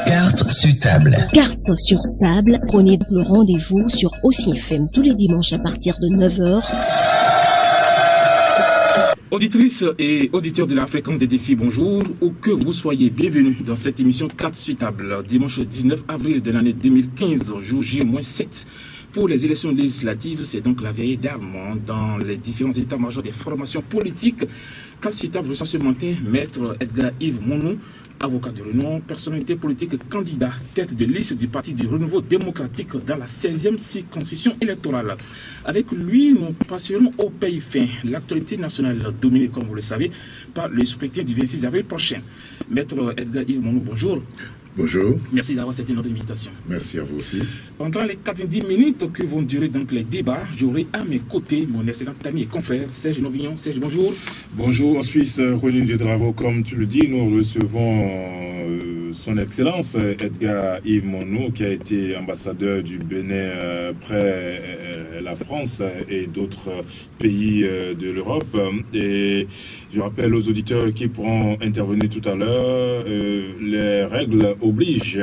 Carte sur table. Carte sur table. Prenez le rendez-vous sur Aussi FM tous les dimanches à partir de 9h. Auditrices et auditeurs de la fréquence des défis, bonjour, où que vous soyez, bienvenue dans cette émission 4 sur table, dimanche 19 avril de l'année 2015, jour J-7. Pour les élections législatives, c'est donc la veille d'armes dans les différents états-majors des formations politiques. 4 sur table reçoit ce matin Maître Edgar Yves Monnou, avocat de renom, personnalité politique, candidat, tête de liste du Parti du Renouveau démocratique dans la 16e circonscription électorale. Avec lui, nous passerons au pays fin. L'actualité nationale dominée, comme vous le savez, par le scrutin du 26 avril prochain. Maître Edgar Yves Monnou, bonjour. Bonjour. Merci d'avoir accepté notre invitation. Merci à vous aussi. Pendant les 90 minutes que vont durer donc les débats, j'aurai à mes côtés mon excellent ami et confrère Serge Novignon. Serge, bonjour. Bonjour, Suisse René Diedravo. Comme tu le dis, nous recevons son Excellence Edgar Yves Monnou, qui a été ambassadeur du Bénin près la France et d'autres pays de l'Europe. Et je rappelle aux auditeurs qui pourront intervenir tout à l'heure, les règles obligent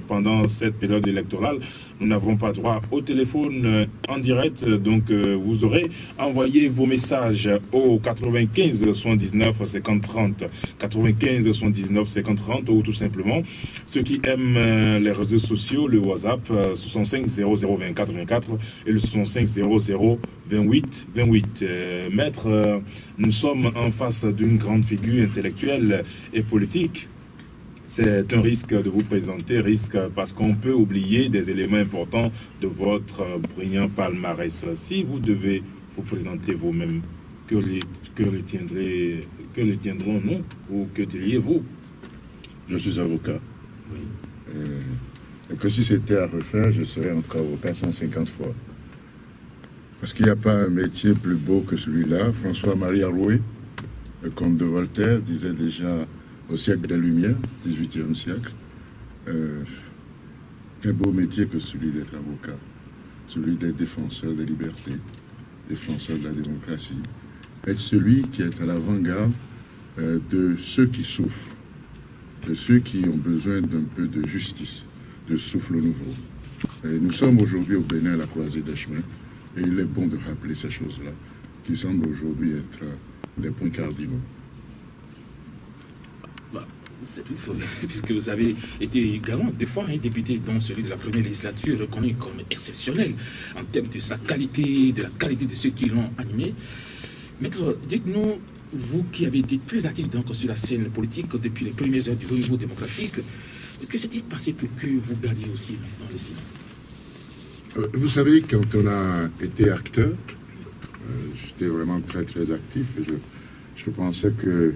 pendant cette période électorale. Nous n'avons pas droit au téléphone en direct, donc vous aurez envoyé vos messages au 95 79 50 30, 95 79 50 30, ou tout simplement ceux qui aiment les réseaux sociaux, le WhatsApp 65 00 24 24 et le 65 00 28 28. Maître, nous sommes en face d'une grande figure intellectuelle et politique. C'est un risque de vous présenter, risque parce qu'on peut oublier des éléments importants de votre brillant palmarès. Si vous devez vous présenter vous-même, que retiendrons-nous ou que diriez-vous? Je suis avocat. Oui. Et que si c'était à refaire, je serais encore avocat 150 fois. Parce qu'il n'y a pas un métier plus beau que celui-là. François-Marie Arouet, le comte de Voltaire, disait déjà au siècle des Lumières, 18e siècle, quel beau métier que celui d'être avocat, celui des défenseurs des libertés, défenseur de la démocratie, être celui qui est à l'avant-garde de ceux qui souffrent, de ceux qui ont besoin d'un peu de justice, de souffle nouveau. Et nous sommes aujourd'hui au Bénin à la croisée des chemins, et il est bon de rappeler ces choses-là, qui semblent aujourd'hui être des points cardinaux. Puisque vous avez été également deux fois député dans celui de la première législature, reconnu comme exceptionnel en termes de sa qualité, de la qualité de ceux qui l'ont animé. Maître, dites-nous, vous qui avez été très actif donc sur la scène politique depuis les premières heures du renouveau démocratique, que s'est-il passé pour que vous gardiez aussi dans le silence? Vous savez, quand on a été acteur, j'étais vraiment très très actif et je pensais que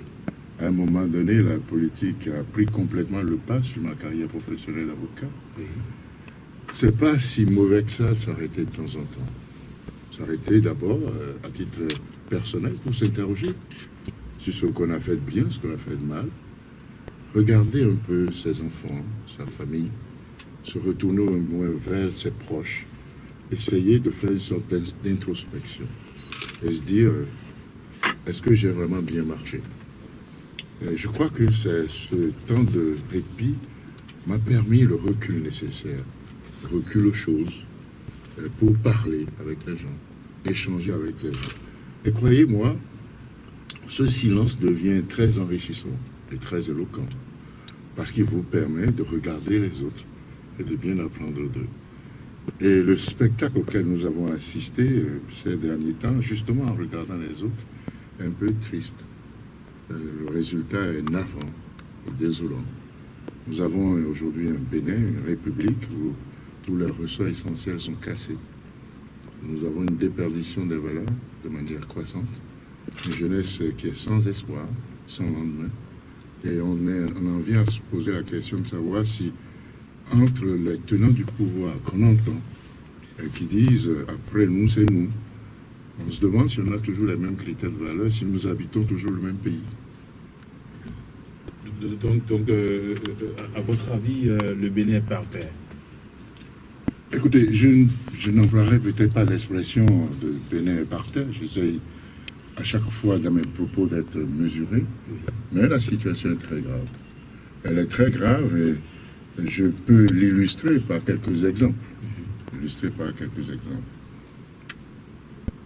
à un moment donné, la politique a pris complètement le pas sur ma carrière professionnelle d'avocat. Oui. C'est pas si mauvais que ça aurait été de temps en temps. Ça aurait été d'abord, à titre personnel, pour s'interroger sur ce qu'on a fait de bien, ce qu'on a fait de mal. Regarder un peu ses enfants, sa famille, se retourner au moins vers ses proches, essayer de faire une sorte d'introspection et se dire, est-ce que j'ai vraiment bien marché? Je crois que ce temps de répit m'a permis le recul nécessaire, le recul aux choses, pour parler avec les gens, échanger avec les gens. Et croyez-moi, ce silence devient très enrichissant et très éloquent, parce qu'il vous permet de regarder les autres et de bien apprendre d'eux. Et le spectacle auquel nous avons assisté ces derniers temps, justement en regardant les autres, est un peu triste. Le résultat est navrant et désolant. Nous avons aujourd'hui un Bénin, une république où tous les ressorts essentiels sont cassés. Nous avons une déperdition des valeurs de manière croissante, une jeunesse qui est sans espoir, sans lendemain. Et on en vient à se poser la question de savoir si, entre les tenants du pouvoir qu'on entend, qui disent « après nous, c'est nous », on se demande si on a toujours les mêmes critères de valeur, si nous habitons toujours le même pays. Donc à votre avis, le Bénin est par terre? Écoutez, je n'emploierai peut-être pas l'expression de Bénin est par terre. J'essaye à chaque fois dans mes propos d'être mesuré, mais la situation est très grave. Elle est très grave et je peux l'illustrer par quelques exemples.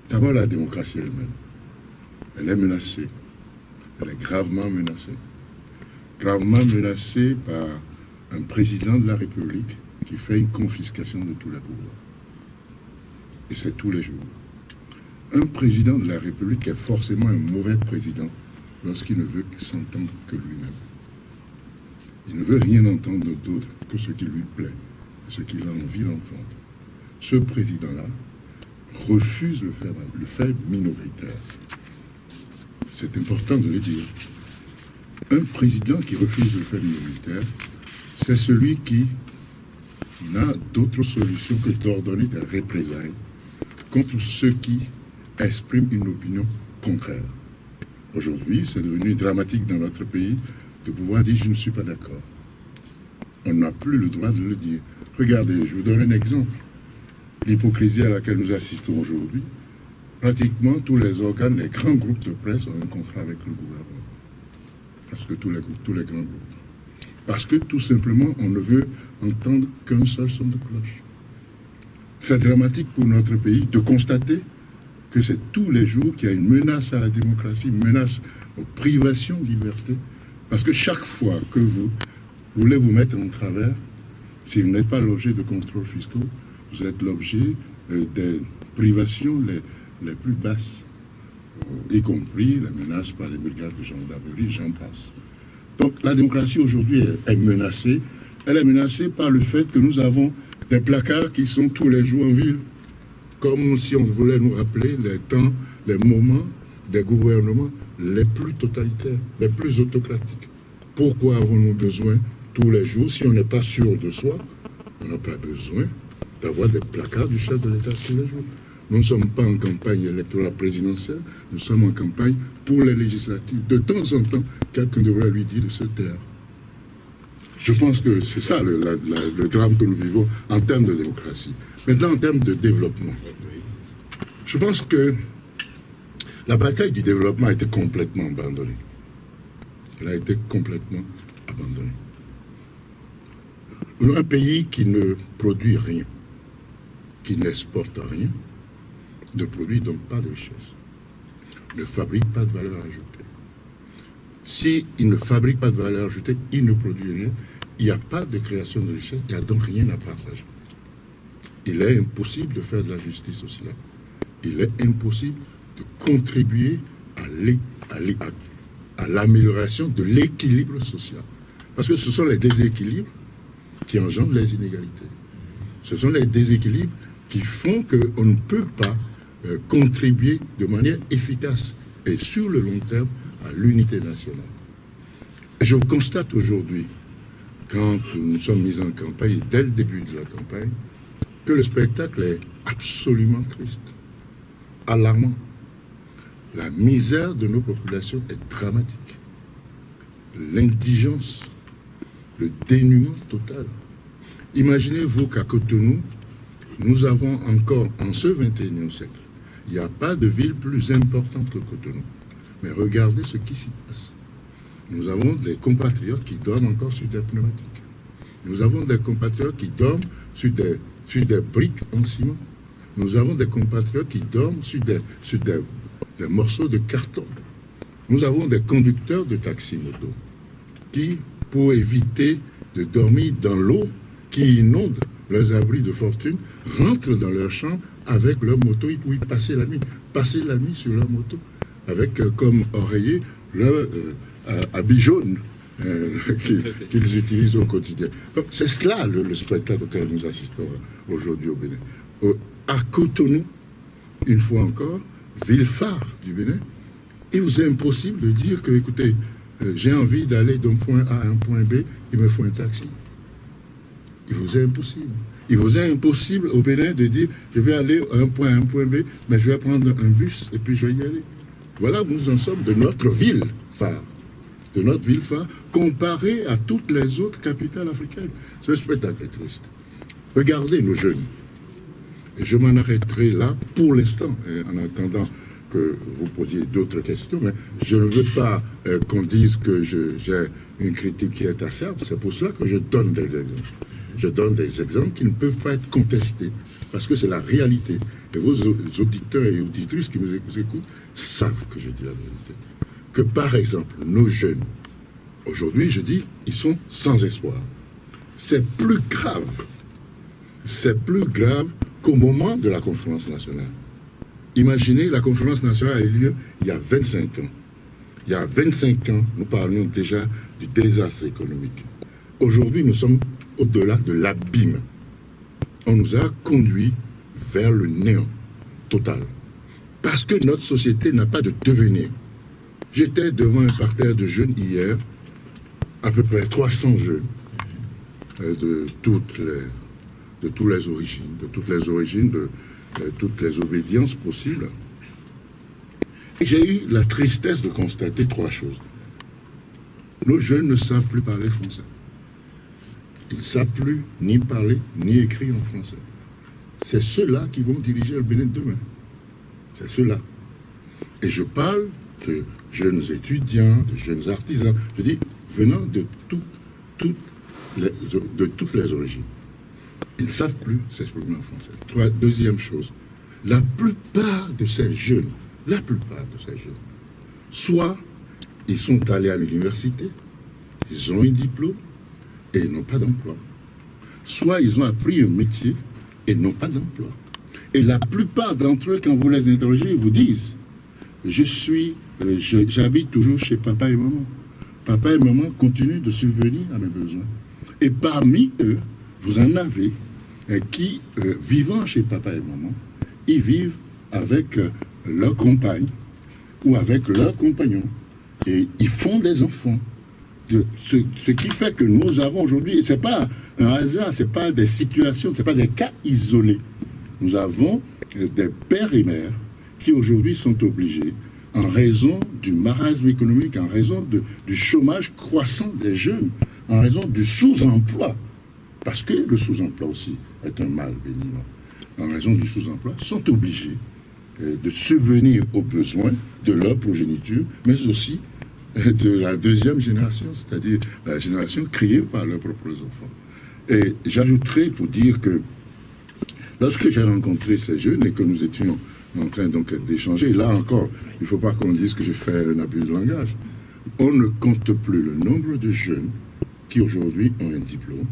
D'abord, la démocratie elle-même. Elle est menacée. Elle est gravement menacée. Gravement menacée par un président de la République qui fait une confiscation de tous les pouvoirs. Et c'est tous les jours. Un président de la République est forcément un mauvais président lorsqu'il ne veut s'entendre que lui-même. Il ne veut rien entendre d'autre que ce qui lui plaît et ce qu'il a envie d'entendre. Ce président-là refuse le fait minoritaire. C'est important de le dire. Un président qui refuse le fait minoritaire, c'est celui qui n'a d'autre solution que d'ordonner des représailles contre ceux qui expriment une opinion contraire. Aujourd'hui, c'est devenu dramatique dans notre pays de pouvoir dire « je ne suis pas d'accord ». On n'a plus le droit de le dire. Regardez, je vous donne un exemple. L'hypocrisie à laquelle nous assistons aujourd'hui, pratiquement tous les organes, les grands groupes de presse ont un contrat avec le gouvernement. Parce que tous les grands groupes. Parce que tout simplement, on ne veut entendre qu'un seul son de cloche. C'est dramatique pour notre pays de constater que c'est tous les jours qu'il y a une menace à la démocratie, une menace aux privations de liberté. Parce que chaque fois que vous voulez vous mettre en travers, si vous n'êtes pas l'objet de contrôles fiscaux, vous êtes l'objet des privations les plus basses, y compris la menace par les brigades de gendarmerie, j'en passe. Donc la démocratie aujourd'hui est menacée. Elle est menacée par le fait que nous avons des placards qui sont tous les jours en ville, comme si on voulait nous rappeler les temps, les moments des gouvernements les plus totalitaires, les plus autocratiques. Pourquoi avons-nous besoin tous les jours, si on n'est pas sûr de soi, on n'a pas besoin d'avoir des placards du chef de l'État tous les jours. Nous ne sommes pas en campagne électorale présidentielle, nous sommes en campagne pour les législatives. De temps en temps, quelqu'un devrait lui dire de se taire. Je pense que c'est ça le drame que nous vivons en termes de démocratie. Maintenant, en termes de développement, je pense que la bataille du développement a été complètement abandonnée. Elle a été complètement abandonnée. Un pays qui ne produit rien, qui n'exporte rien, ne produit donc pas de richesse, ne fabrique pas de valeur ajoutée. S'il ne fabrique pas de valeur ajoutée, il ne produit rien, il n'y a pas de création de richesse, il n'y a donc rien à partager. Il est impossible de faire de la justice sociale. Il est impossible de contribuer à l'amélioration de l'équilibre social. Parce que ce sont les déséquilibres qui engendrent les inégalités. Ce sont les déséquilibres qui font qu'on ne peut pas contribuer de manière efficace et sur le long terme à l'unité nationale. Et je constate aujourd'hui, quand nous sommes mis en campagne, dès le début de la campagne, que le spectacle est absolument triste, alarmant. La misère de nos populations est dramatique. L'indigence, le dénuement total. Imaginez-vous qu'à Cotonou, nous avons encore, en ce 21e siècle, il n'y a pas de ville plus importante que Cotonou. Mais regardez ce qui s'y passe. Nous avons des compatriotes qui dorment encore sur des pneumatiques. Nous avons des compatriotes qui dorment sur des briques en ciment. Nous avons des compatriotes qui dorment sur des morceaux de carton. Nous avons des conducteurs de taxi-moto qui, pour éviter de dormir dans l'eau qui inonde leurs abris de fortune, rentrent dans leur chambre avec leur moto et puis passer la nuit sur leur moto, avec comme oreiller leur habit jaune qu'ils utilisent au quotidien. Donc c'est cela le spectacle auquel nous assistons aujourd'hui au Bénin. À Cotonou, une fois encore, ville phare du Bénin, il vous est impossible de dire que, écoutez, j'ai envie d'aller d'un point A à un point B, il me faut un taxi. Il vous est impossible. Il vous est impossible au Bénin de dire, je vais aller à un point B, mais je vais prendre un bus et puis je vais y aller. Voilà où nous en sommes de notre ville phare. De notre ville phare, comparée à toutes les autres capitales africaines. Ce spectacle est triste. Regardez nos jeunes. Et je m'en arrêterai là pour l'instant, en attendant que que vous posiez d'autres questions, mais je ne veux pas qu'on dise que j'ai une critique qui est acerbe. C'est pour cela que je donne des exemples. Je donne des exemples qui ne peuvent pas être contestés, parce que c'est la réalité. Et vos auditeurs et auditrices qui nous écoutent savent que je dis la vérité. Que par exemple, nos jeunes, aujourd'hui, je dis, ils sont sans espoir. C'est plus grave. C'est plus grave qu'au moment de la conférence nationale. Imaginez, la conférence nationale a eu lieu il y a 25 ans. Il y a 25 ans, nous parlions déjà du désastre économique. Aujourd'hui, nous sommes au-delà de l'abîme. On nous a conduits vers le néant total. Parce que notre société n'a pas de devenir. J'étais devant un parterre de jeunes hier, à peu près 300 jeunes, de toutes les origines, de toutes les obédiences possibles. Et j'ai eu la tristesse de constater 3 choses. Nos jeunes ne savent plus parler français. Ils ne savent plus ni parler, ni écrire en français. C'est ceux-là qui vont diriger le Bénin demain. C'est ceux-là. Et je parle de jeunes étudiants, de jeunes artisans, je dis, venant de toutes les origines. Ils ne savent plus s'exprimer en français. Deuxième chose, la plupart de ces jeunes, soit ils sont allés à l'université, ils ont un diplôme et ils n'ont pas d'emploi. Soit ils ont appris un métier et n'ont pas d'emploi. Et la plupart d'entre eux, quand vous les interrogez, ils vous disent, j'habite toujours chez papa et maman. Papa et maman continuent de subvenir à mes besoins. Et parmi eux, vous en avez qui, vivant chez papa et maman, ils vivent avec leur compagne ou avec leur compagnon. Et ils font des enfants. Ce qui fait que nous avons aujourd'hui, ce n'est pas un hasard, ce n'est pas des situations, ce n'est pas des cas isolés. Nous avons des pères et mères qui aujourd'hui sont obligés, en raison du marasme économique, en raison du chômage croissant des jeunes, en raison du sous-emploi, parce que le sous-emploi aussi est un mal bénin, en raison du sous-emploi, sont obligés de subvenir aux besoins de leur progéniture, mais aussi de la deuxième génération, c'est-à-dire la génération créée par leurs propres enfants. Et j'ajouterai pour dire que lorsque j'ai rencontré ces jeunes et que nous étions en train donc d'échanger, là encore, il ne faut pas qu'on dise que je fais un abus de langage. On ne compte plus le nombre de jeunes qui aujourd'hui ont un diplôme,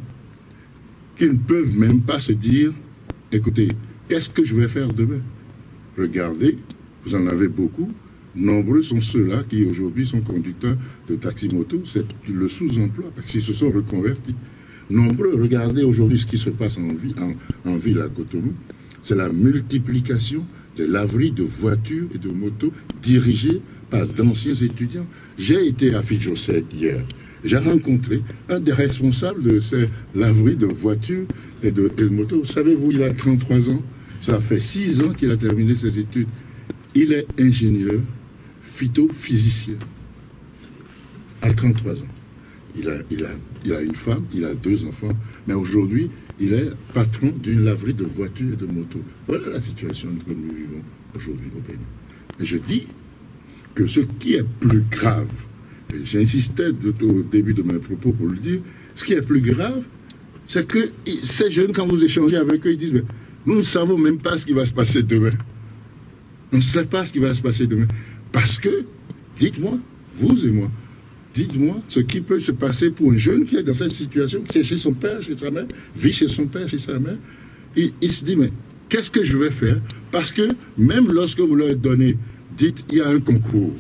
qui ne peuvent même pas se dire, écoutez, qu'est-ce que je vais faire demain? Regardez, vous en avez beaucoup. Nombreux sont ceux-là qui aujourd'hui sont conducteurs de taxi-moto. C'est le sous-emploi, parce qu'ils se sont reconvertis. Nombreux, regardez aujourd'hui ce qui se passe en ville à Cotonou. C'est la multiplication de laveries de voitures et de motos dirigées par d'anciens étudiants. J'ai été à Fidjosset hier. J'ai rencontré un des responsables de ces laveries de voitures et de motos. Savez-vous, il a 33 ans. Ça fait 6 ans qu'il a terminé ses études. Il est ingénieur phytophysicien à 33 ans. Il a une femme, il a 2 enfants, mais aujourd'hui, il est patron d'une laverie de voitures et de motos. Voilà la situation que nous vivons aujourd'hui au Bénin. Et je dis que ce qui est plus grave, et j'insistais au début de mes propos pour le dire, ce qui est plus grave, c'est que ces jeunes, quand vous échangez avec eux, ils disent, mais nous ne savons même pas ce qui va se passer demain. On ne sait pas ce qui va se passer demain. Parce que, dites-moi, vous et moi, dites-moi ce qui peut se passer pour un jeune qui est dans cette situation, qui est chez son père, chez sa mère, vit chez son père, chez sa mère. Il se dit, mais qu'est-ce que je vais faire? Parce que même lorsque vous leur donnez, dites, il y a un concours.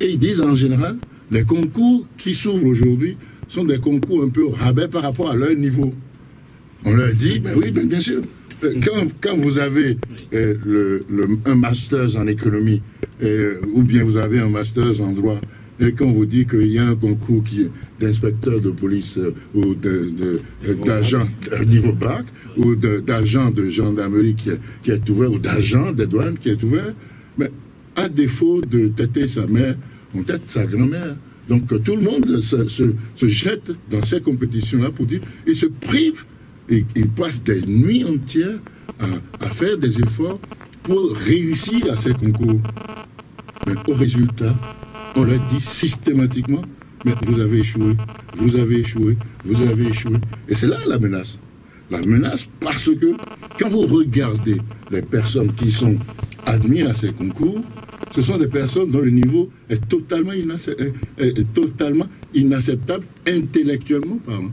Et ils disent en général, les concours qui s'ouvrent aujourd'hui sont des concours un peu au rabais par rapport à leur niveau. On leur dit, ben oui, bien sûr. Quand vous avez un master en économie, ou bien vous avez un master en droit, et qu'on vous dit qu'il y a un concours d'inspecteur de police ou d'agent niveau bac, ou d'agent de gendarmerie qui est ouvert, ou d'agent des douanes qui est ouvert, mais à défaut de têter sa mère, on tête sa grand-mère. Donc tout le monde se jette dans ces compétitions-là pour dire, il se prive. Et ils passent des nuits entières à faire des efforts pour réussir à ces concours. Mais au résultat, on leur dit systématiquement, mais vous avez échoué, vous avez échoué, vous avez échoué. Et c'est là la menace. La menace parce que quand vous regardez les personnes qui sont admises à ces concours, ce sont des personnes dont le niveau est totalement inacceptable intellectuellement parlant.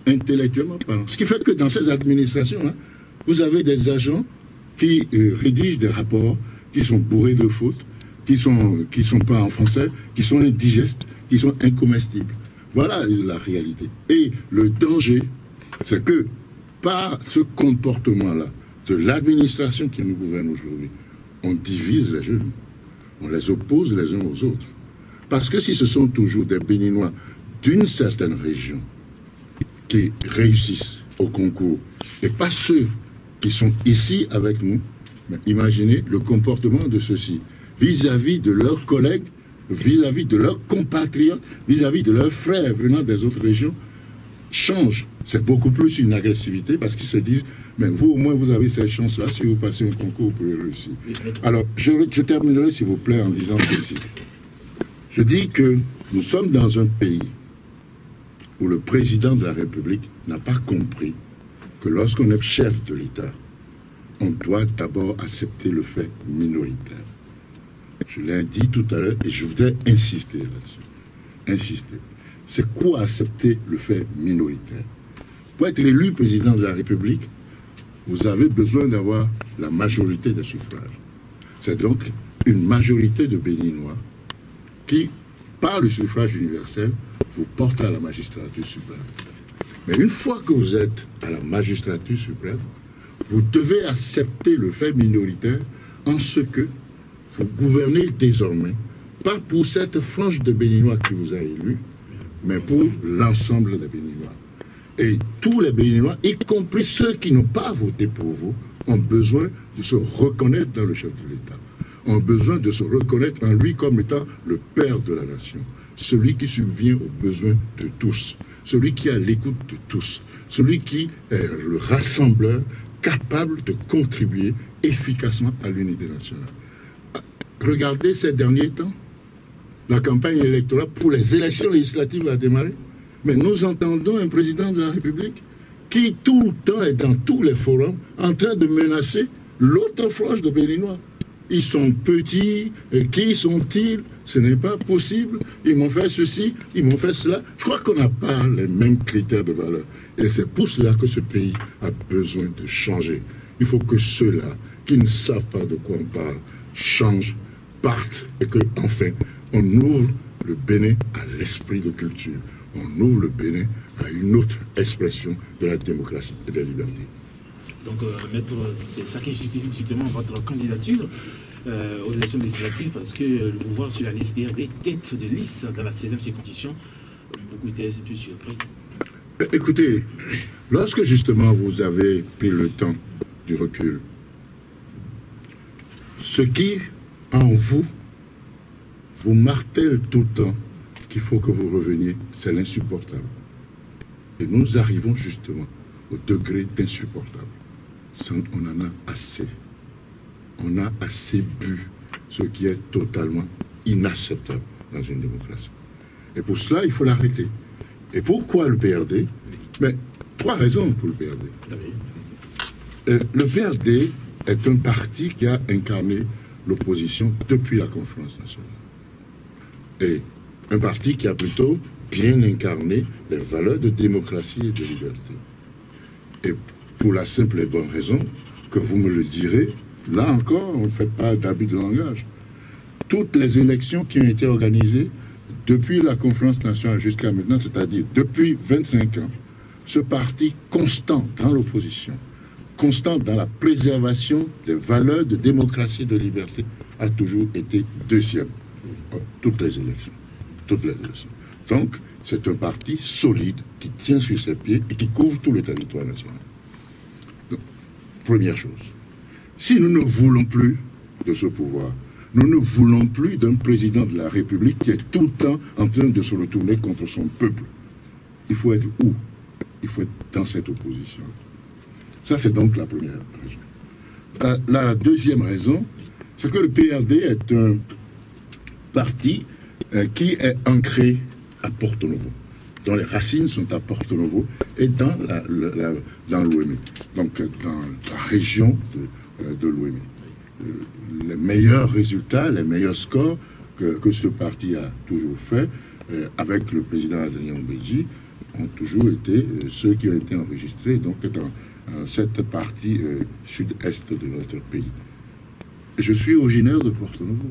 Intellectuellement parlant. Ce qui fait que dans ces administrations-là, vous avez des agents qui rédigent des rapports qui sont bourrés de fautes, qui sont pas en français, qui sont indigestes, qui sont incomestibles. Voilà la réalité. Et le danger, c'est que par ce comportement-là de l'administration qui nous gouverne aujourd'hui, on divise les jeunes, on les oppose les uns aux autres. Parce que si ce sont toujours des Béninois d'une certaine région qui réussissent au concours, et pas ceux qui sont ici avec nous, mais imaginez le comportement de ceux-ci vis-à-vis de leurs collègues, vis-à-vis de leurs compatriotes, vis-à-vis de leurs frères venant des autres régions, change. C'est beaucoup plus une agressivité parce qu'ils se disent, mais vous au moins vous avez cette chance-là, si vous passez un concours, vous pouvez réussir. Alors, je terminerai s'il vous plaît en disant ceci. Je dis que nous sommes dans un pays où le président de la République n'a pas compris que lorsqu'on est chef de l'État, on doit d'abord accepter le fait minoritaire. Je l'ai dit tout à l'heure et je voudrais insister là-dessus. Insister. C'est quoi accepter le fait minoritaire? Pour être élu président de la République, vous avez besoin d'avoir la majorité des suffrages. C'est donc une majorité de Béninois qui, par le suffrage universel, vous porte à la magistrature suprême. Mais une fois que vous êtes à la magistrature suprême, vous devez accepter le fait minoritaire en ce que vous gouvernez désormais, pas pour cette frange de Béninois qui vous a élu, mais pour l'ensemble des Béninois. Et tous les Béninois, y compris ceux qui n'ont pas voté pour vous, ont besoin de se reconnaître dans le chef de l'État, ont besoin de se reconnaître en lui comme étant le père de la nation, celui qui subvient aux besoins de tous, celui qui est à l'écoute de tous, celui qui est le rassembleur capable de contribuer efficacement à l'unité nationale. Regardez ces derniers temps, la campagne électorale pour les élections législatives a démarré, mais nous entendons un président de la République qui tout le temps est dans tous les forums en train de menacer l'autre frange de Béninois. Ils sont petits, qui sont-ils? Ce n'est pas possible, ils m'ont fait ceci, ils m'ont fait cela. Je crois qu'on n'a pas les mêmes critères de valeur. Et c'est pour cela que ce pays a besoin de changer. Il faut que ceux-là qui ne savent pas de quoi on parle changent, partent et que, enfin, on ouvre le Bénin à l'esprit de culture. On ouvre le Bénin à une autre expression de la démocratie et de la liberté. Donc, maître, c'est ça qui justifie justement votre candidature aux élections législatives, parce que le pouvoir sur la liste PRD, tête de liste dans la 16e circonscription, beaucoup étaient plus surpris. Écoutez, lorsque justement vous avez pris le temps du recul, ce qui, en vous, vous martèle tout le temps qu'il faut que vous reveniez, c'est l'insupportable. Et nous arrivons justement au degré d'insupportable. On en a assez. On a assez bu, ce qui est totalement inacceptable dans une démocratie. Et pour cela, il faut l'arrêter. Et pourquoi le PRD? Mais 3 raisons pour le PRD. Le PRD est un parti qui a incarné l'opposition depuis la conférence nationale. Et un parti qui a plutôt bien incarné les valeurs de démocratie et de liberté. Et pour la simple et bonne raison que vous me le direz, là encore, on ne fait pas d'abus de langage. Toutes les élections qui ont été organisées depuis la conférence nationale jusqu'à maintenant, c'est-à-dire depuis 25 ans, ce parti constant dans l'opposition, constant dans la préservation des valeurs de démocratie et de liberté, a toujours été deuxième. Toutes les élections. Toutes les élections. Donc, c'est un parti solide qui tient sur ses pieds et qui couvre tout le territoire national. Donc, première chose. Si nous ne voulons plus de ce pouvoir, nous ne voulons plus d'un président de la République qui est tout le temps en train de se retourner contre son peuple. Il faut être où? Il faut être dans cette opposition. Ça, c'est donc la première raison. la deuxième raison, c'est que le PRD est un parti qui est ancré à Porto Novo, dont les racines sont à Porto Novo et dans l'Ouémé, donc dans la région de l'Ouémé. Les meilleurs résultats, les meilleurs scores que ce parti a toujours fait, avec le président Adrien Mbedji, ont toujours été ceux qui ont été enregistrés donc dans cette partie sud-est de notre pays. Je suis originaire de Porto Novo.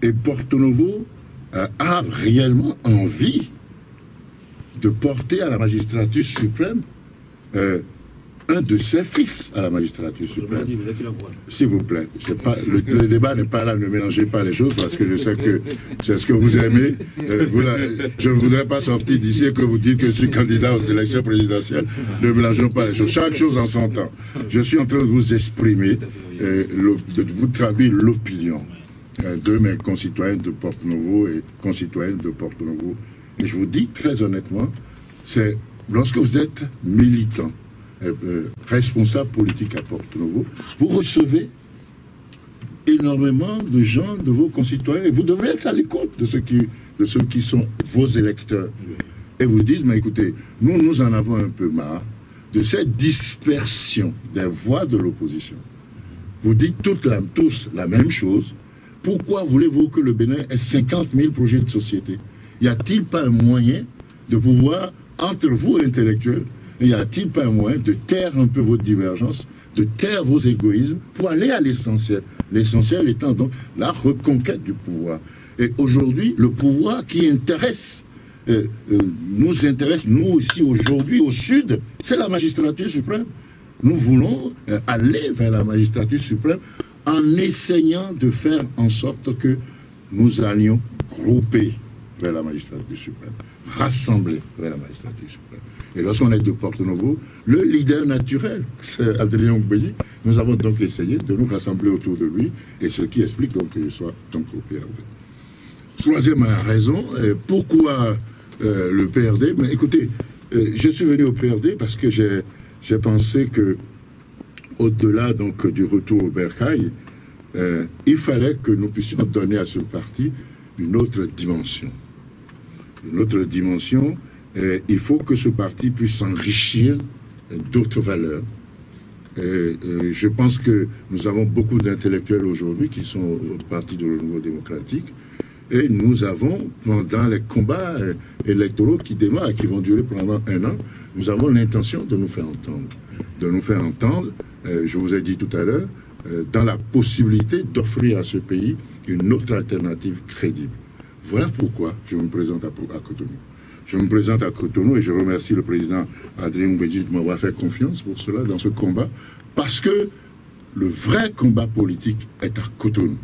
Et Porto Novo a réellement envie de porter à la magistrature suprême un de ses fils à la magistrature suprême. S'il vous plaît, le débat n'est pas là, ne mélangez pas les choses, parce que je sais que c'est ce que vous aimez. Je ne voudrais pas sortir d'ici et que vous dites que je suis candidat aux élections présidentielles. Ne mélangeons pas les choses. Chaque chose en son temps. Je suis en train de vous exprimer, de vous traduire l'opinion de mes concitoyens de Porto Novo et concitoyennes de Porto Novo. Et je vous dis très honnêtement, c'est lorsque vous êtes militant, responsable politique à Porto Novo, vous recevez énormément de gens, de vos concitoyens, et vous devez être à l'écoute de ceux qui sont vos électeurs. Et vous disent, mais écoutez, nous en avons un peu marre de cette dispersion des voix de l'opposition. Vous dites tous la même chose. Pourquoi voulez-vous que le Bénin ait 50 000 projets de société? Y a-t-il pas un moyen de pouvoir, entre vous intellectuels, y a-t-il pas un moyen de taire un peu votre divergence, de taire vos égoïsmes pour aller à l'essentiel? L'essentiel étant donc la reconquête du pouvoir. Et aujourd'hui, le pouvoir qui nous intéresse, nous ici aujourd'hui au Sud, c'est la magistrature suprême. Nous voulons aller vers la magistrature suprême en essayant de faire en sorte que nous allions grouper vers la magistrature suprême, rassembler vers la magistrature suprême. Et lorsqu'on est de Porto Novo, le leader naturel, c'est Adrien Mbedji, nous avons donc essayé de nous rassembler autour de lui, et ce qui explique donc que je sois donc au PRD. Troisième raison, pourquoi le PRD? Mais écoutez, je suis venu au PRD parce que j'ai pensé que au-delà donc du retour au bercail, il fallait que nous puissions donner à ce parti une autre dimension. Une autre dimension, il faut que ce parti puisse s'enrichir d'autres valeurs. Je pense que nous avons beaucoup d'intellectuels aujourd'hui qui sont au Parti de Renouveau démocratique, et nous avons, pendant les combats électoraux qui démarrent et qui vont durer pendant 1 an, nous avons l'intention de nous faire entendre. De nous faire entendre, je vous ai dit tout à l'heure, dans la possibilité d'offrir à ce pays une autre alternative crédible. Voilà pourquoi je me présente à Cotonou. Je me présente à Cotonou et je remercie le président Adrien Mbedji de m'avoir fait confiance pour cela dans ce combat, parce que le vrai combat politique est à Cotonou.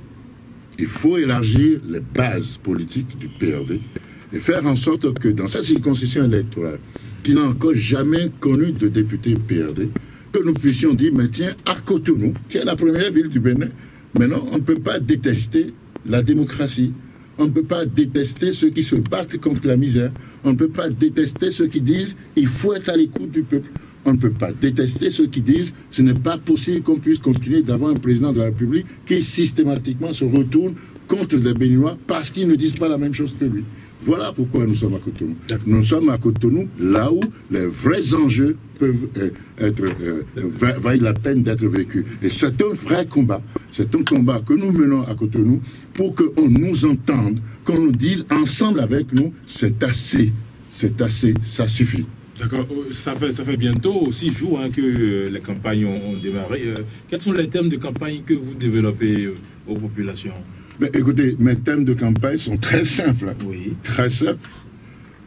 Il faut élargir les bases politiques du PRD et faire en sorte que dans cette circonscription électorale, qui n'a encore jamais connu de député PRD, que nous puissions dire, mais tiens, à Cotonou, qui est la première ville du Bénin, maintenant on ne peut pas détester la démocratie. On ne peut pas détester ceux qui se battent contre la misère. On ne peut pas détester ceux qui disent il faut être à l'écoute du peuple. On ne peut pas détester ceux qui disent ce n'est pas possible qu'on puisse continuer d'avoir un président de la République qui systématiquement se retourne contre des Béninois parce qu'ils ne disent pas la même chose que lui. Voilà pourquoi nous sommes à Cotonou. Nous sommes à Cotonou, là où les vrais enjeux peuvent valent la peine d'être vécus. Et c'est un vrai combat. C'est un combat que nous menons à Cotonou pour qu'on nous entende, qu'on nous dise ensemble avec nous, c'est assez, ça suffit. D'accord. Ça fait bientôt 6 jours que les campagnes ont démarré. Quels sont les thèmes de campagne que vous développez aux populations? Mais écoutez, mes thèmes de campagne sont très simples. Oui. Très simples.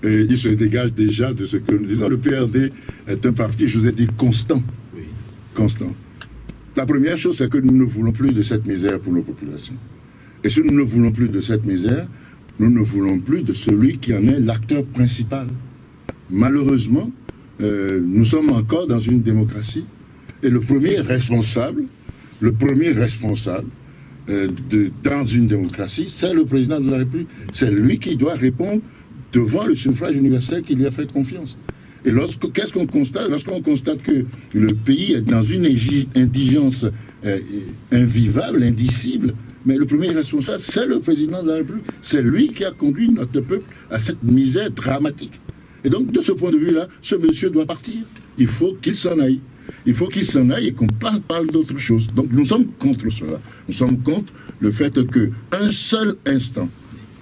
Et ils se dégagent déjà de ce que nous disons. Le PRD est un parti, je vous ai dit, constant. Oui. Constant. La première chose, c'est que nous ne voulons plus de cette misère pour nos populations. Et si nous ne voulons plus de cette misère, nous ne voulons plus de celui qui en est l'acteur principal. Malheureusement, nous sommes encore dans une démocratie. Et le premier responsable dans une démocratie, c'est le président de la République. C'est lui qui doit répondre devant le suffrage universel qui lui a fait confiance. Et qu'est-ce qu'on constate? Lorsqu'on constate que le pays est dans une indigence invivable, indicible, mais le premier responsable, c'est le président de la République. C'est lui qui a conduit notre peuple à cette misère dramatique. Et donc, de ce point de vue-là, ce monsieur doit partir. Il faut qu'il s'en aille. Il faut qu'il s'en aille et qu'on parle d'autre chose. Donc, nous sommes contre cela. Nous sommes contre le fait qu'un seul instant,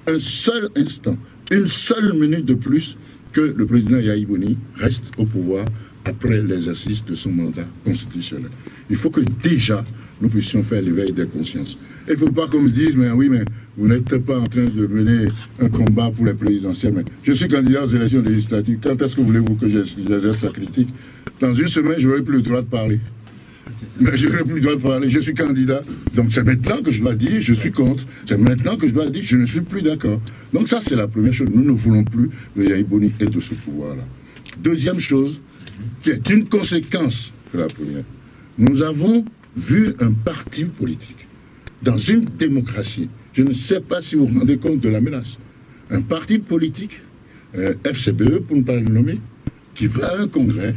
une seule minute de plus, que le président Yahya Boni reste au pouvoir après l'exercice de son mandat constitutionnel. Il faut que déjà, nous puissions faire l'éveil des consciences. Il ne faut pas qu'on me dise, mais oui, mais vous n'êtes pas en train de mener un combat pour les présidentielles. Mais je suis candidat aux élections législatives. Quand est-ce que voulez-vous que j'exerce la critique? Dans une semaine, je n'aurai plus le droit de parler. Mais je n'aurai plus le droit de parler. Je suis candidat. Donc c'est maintenant que je dois dire, je suis contre. C'est maintenant que je dois dire, je ne suis plus d'accord. Donc ça, c'est la première chose. Nous ne voulons plus que Yahya Boni ait de ce pouvoir-là. Deuxième chose, qui est une conséquence de la première. Nous avons vu un parti politique dans une démocratie. Je ne sais pas si vous vous rendez compte de la menace. Un parti politique, FCBE pour ne pas le nommer, qui va à un congrès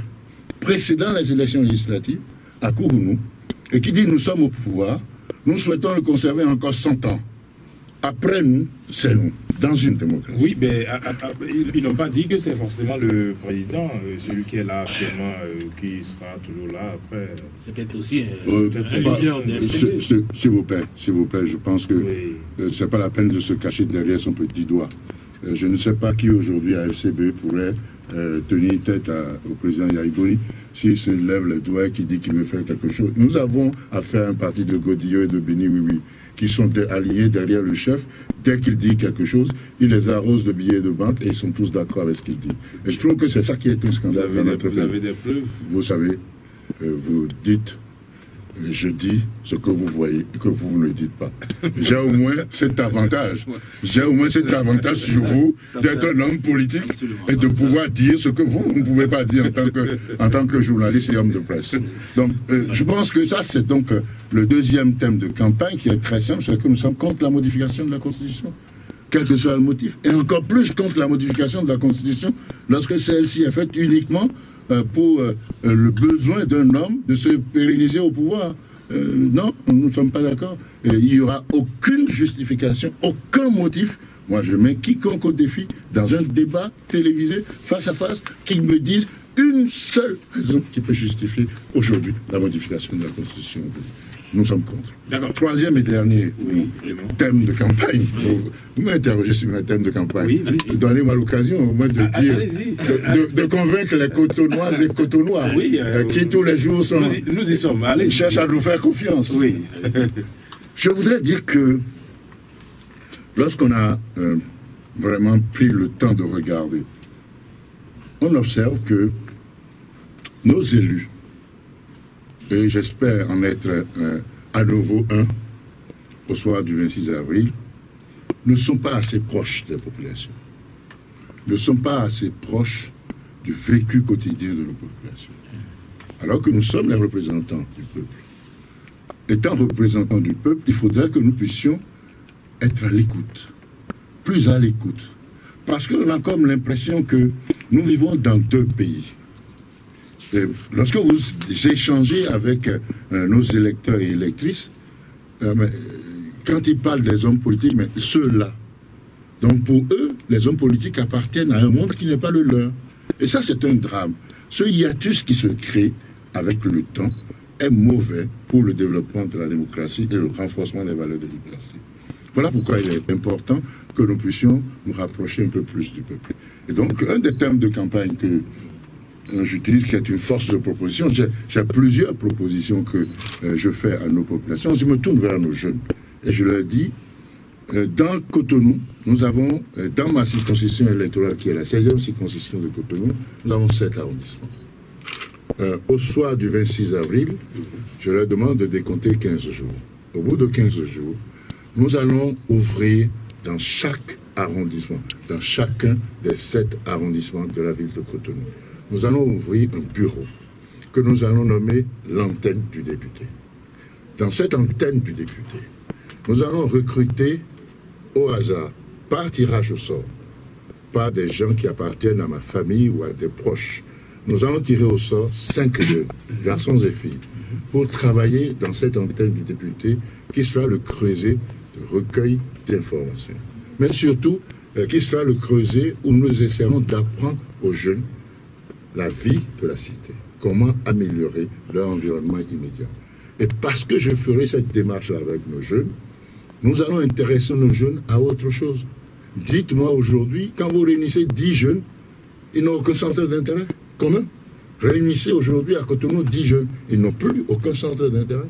précédant les élections législatives à Kourounou et qui dit nous sommes au pouvoir, nous souhaitons le conserver encore 100 ans. Après nous, c'est nous, dans une démocratie. Oui, mais ils n'ont pas dit que c'est forcément le président, celui qui est là actuellement, qui sera toujours là après. C'est peut-être aussi s'il vous plaît, je pense que ce n'est pas la peine de se cacher derrière son petit doigt. Je ne sais pas qui aujourd'hui à FCB pourrait tenir tête au président Yahya Boni s'il se lève le doigt et qui dit qu'il veut faire quelque chose. Nous avons affaire à un parti de Godillot et de Béni Oui, qui sont alignés derrière le chef. Dès qu'il dit quelque chose, il les arrose de billets de banque et ils sont tous d'accord avec ce qu'il dit. Et je trouve que c'est ça qui est un scandale dans notre pays. Vous avez des preuves? Vous savez, vous dites, je dis ce que vous voyez et que vous ne dites pas. J'ai au moins cet avantage. J'ai au moins cet avantage sur vous d'être un homme politique et de pouvoir dire ce que vous ne pouvez pas dire en tant que journaliste et homme de presse. Donc, je pense que ça, c'est donc le deuxième thème de campagne qui est très simple, c'est que nous sommes contre la modification de la Constitution, quel que soit le motif. Et encore plus contre la modification de la Constitution lorsque celle-ci est faite uniquement pour le besoin d'un homme de se pérenniser au pouvoir. Non, nous ne sommes pas d'accord. Il n'y aura aucune justification, aucun motif. Moi, je mets quiconque au défi dans un débat télévisé, face à face, qui me dise une seule raison qui peut justifier aujourd'hui la modification de la Constitution. Nous sommes contre. D'accord. Troisième et dernier thème de campagne. Vous m'interrogez sur un thème de campagne. Oui. Donnez-moi l'occasion au moins de dire, de convaincre les Cotonoises et Cotonois qui tous les jours sont. Nous y sommes. Allez. Ils cherchent à nous faire confiance. Oui. Je voudrais dire que lorsqu'on a vraiment pris le temps de regarder, on observe que nos élus, et j'espère en être à nouveau un au soir du 26 avril, ne sont pas assez proches des populations, ne sont pas assez proches du vécu quotidien de nos populations. Alors que nous sommes les représentants du peuple. Étant représentants du peuple, il faudrait que nous puissions être à l'écoute, plus à l'écoute. Parce qu'on a comme l'impression que nous vivons dans deux pays. Et lorsque vous échangez avec nos électeurs et électrices, quand ils parlent des hommes politiques, mais ceux-là. Donc pour eux, les hommes politiques appartiennent à un monde qui n'est pas le leur. Et ça, c'est un drame. Ce hiatus qui se crée avec le temps est mauvais pour le développement de la démocratie et le renforcement des valeurs de liberté. Voilà pourquoi il est important que nous puissions nous rapprocher un peu plus du peuple. Et donc, un des thèmes de campagne que j'utilise, qui est une force de proposition, j'ai plusieurs propositions que je fais à nos populations. Je me tourne vers nos jeunes et je leur dis, dans Cotonou, nous avons, dans ma circonscription électorale, qui est la 16e circonscription de Cotonou, nous avons 7 arrondissements. Au soir du 26 avril, je leur demande de décompter 15 jours. Au bout de 15 jours, nous allons ouvrir dans chaque arrondissement, dans chacun des 7 arrondissements de la ville de Cotonou. Nous allons ouvrir un bureau que nous allons nommer l'antenne du député. Dans cette antenne du député, nous allons recruter au hasard, par tirage au sort, par des gens qui appartiennent à ma famille ou à des proches nous allons tirer au sort 5 jeunes, garçons et filles, pour travailler dans cette antenne du député qui sera le creuset de recueil d'informations. Mais surtout, qui sera le creuset où nous essaierons d'apprendre aux jeunes la vie de la cité, comment améliorer leur environnement immédiat. Et parce que je ferai cette démarche-là avec nos jeunes, nous allons intéresser nos jeunes à autre chose. Dites-moi aujourd'hui, quand vous réunissez 10 jeunes, ils n'ont aucun centre d'intérêt commun. Réunissez aujourd'hui à Cotonou 10 jeunes, ils n'ont plus aucun centre d'intérêt.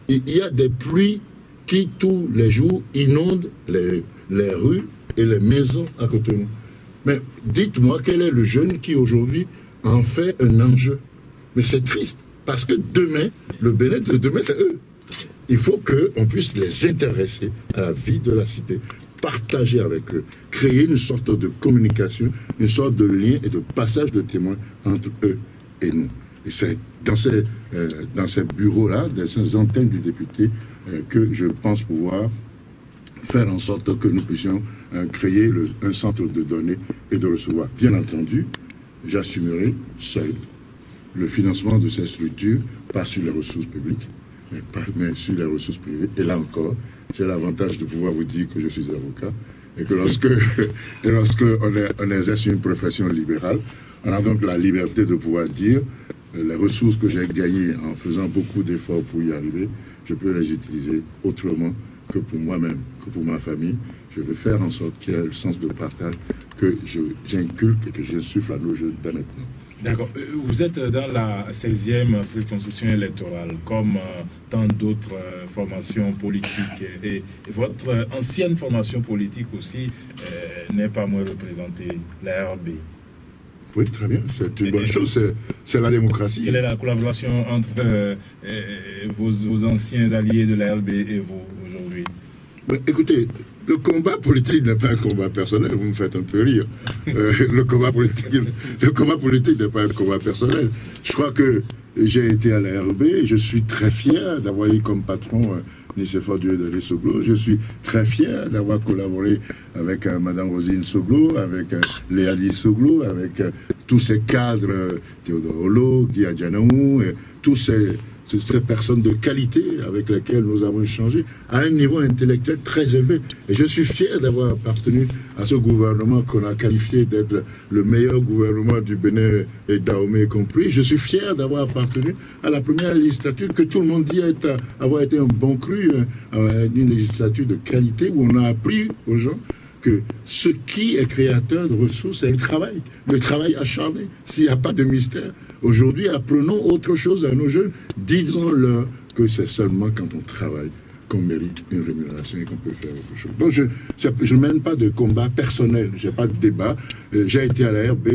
Il y a des pluies qui, tous les jours, inondent les rues et les maisons à Cotonou. Mais dites-moi quel est le jeune qui aujourd'hui en fait un enjeu. Mais c'est triste, parce que demain, le Bénin de demain, c'est eux. Il faut qu'on puisse les intéresser à la vie de la cité, partager avec eux, créer une sorte de communication, une sorte de lien et de passage de témoins entre eux et nous. Et c'est dans ces bureaux-là, dans ces antennes du député, que je pense pouvoir faire en sorte que nous puissions créer un centre de données et de recevoir. Bien entendu, j'assumerai seul le financement de ces structures, pas sur les ressources publiques, mais sur les ressources privées. Et là encore, j'ai l'avantage de pouvoir vous dire que je suis avocat et que lorsque on exerce une profession libérale, on a donc la liberté de pouvoir dire les ressources que j'ai gagnées en faisant beaucoup d'efforts pour y arriver, je peux les utiliser autrement que pour moi-même, que pour ma famille. Je veux faire en sorte qu'il y ait le sens de partage que j'inculque et que j'insuffle à nos jeunes dès maintenant. D'accord. Vous êtes dans la 16e circonscription électorale, comme tant d'autres formations politiques. Et votre ancienne formation politique aussi n'est pas moins représentée, la RB. Oui, très bien. C'est une bonne chose. C'est la démocratie. Quelle est la collaboration entre vos anciens alliés de la RB et vous aujourd'hui? Écoutez, le combat politique n'est pas un combat personnel, vous me faites un peu rire. Le combat politique n'est pas un combat personnel. Je crois que j'ai été à la RB et je suis très fier d'avoir eu comme patron Nicéphore Dieudoné Soglo. Je suis très fier d'avoir collaboré avec Madame Rosine Soglo, avec Léali Soglo, avec tous ces cadres, Théodore Olo, Guy Adjanaou, tous ces personnes de qualité avec lesquelles nous avons échangé à un niveau intellectuel très élevé. Et je suis fier d'avoir appartenu à ce gouvernement qu'on a qualifié d'être le meilleur gouvernement du Bénin et Dahomey compris. Je suis fier d'avoir appartenu à la première législature que tout le monde dit avoir été un bon cru, une législature de qualité où on a appris aux gens que ce qui est créateur de ressources, c'est le travail acharné. S'il n'y a pas de mystère, aujourd'hui, apprenons autre chose à nos jeunes. Disons-leur que c'est seulement quand on travaille qu'on mérite une rémunération et qu'on peut faire autre chose. Donc, je ne mène pas de combat personnel, je n'ai pas de débat. J'ai été à la RB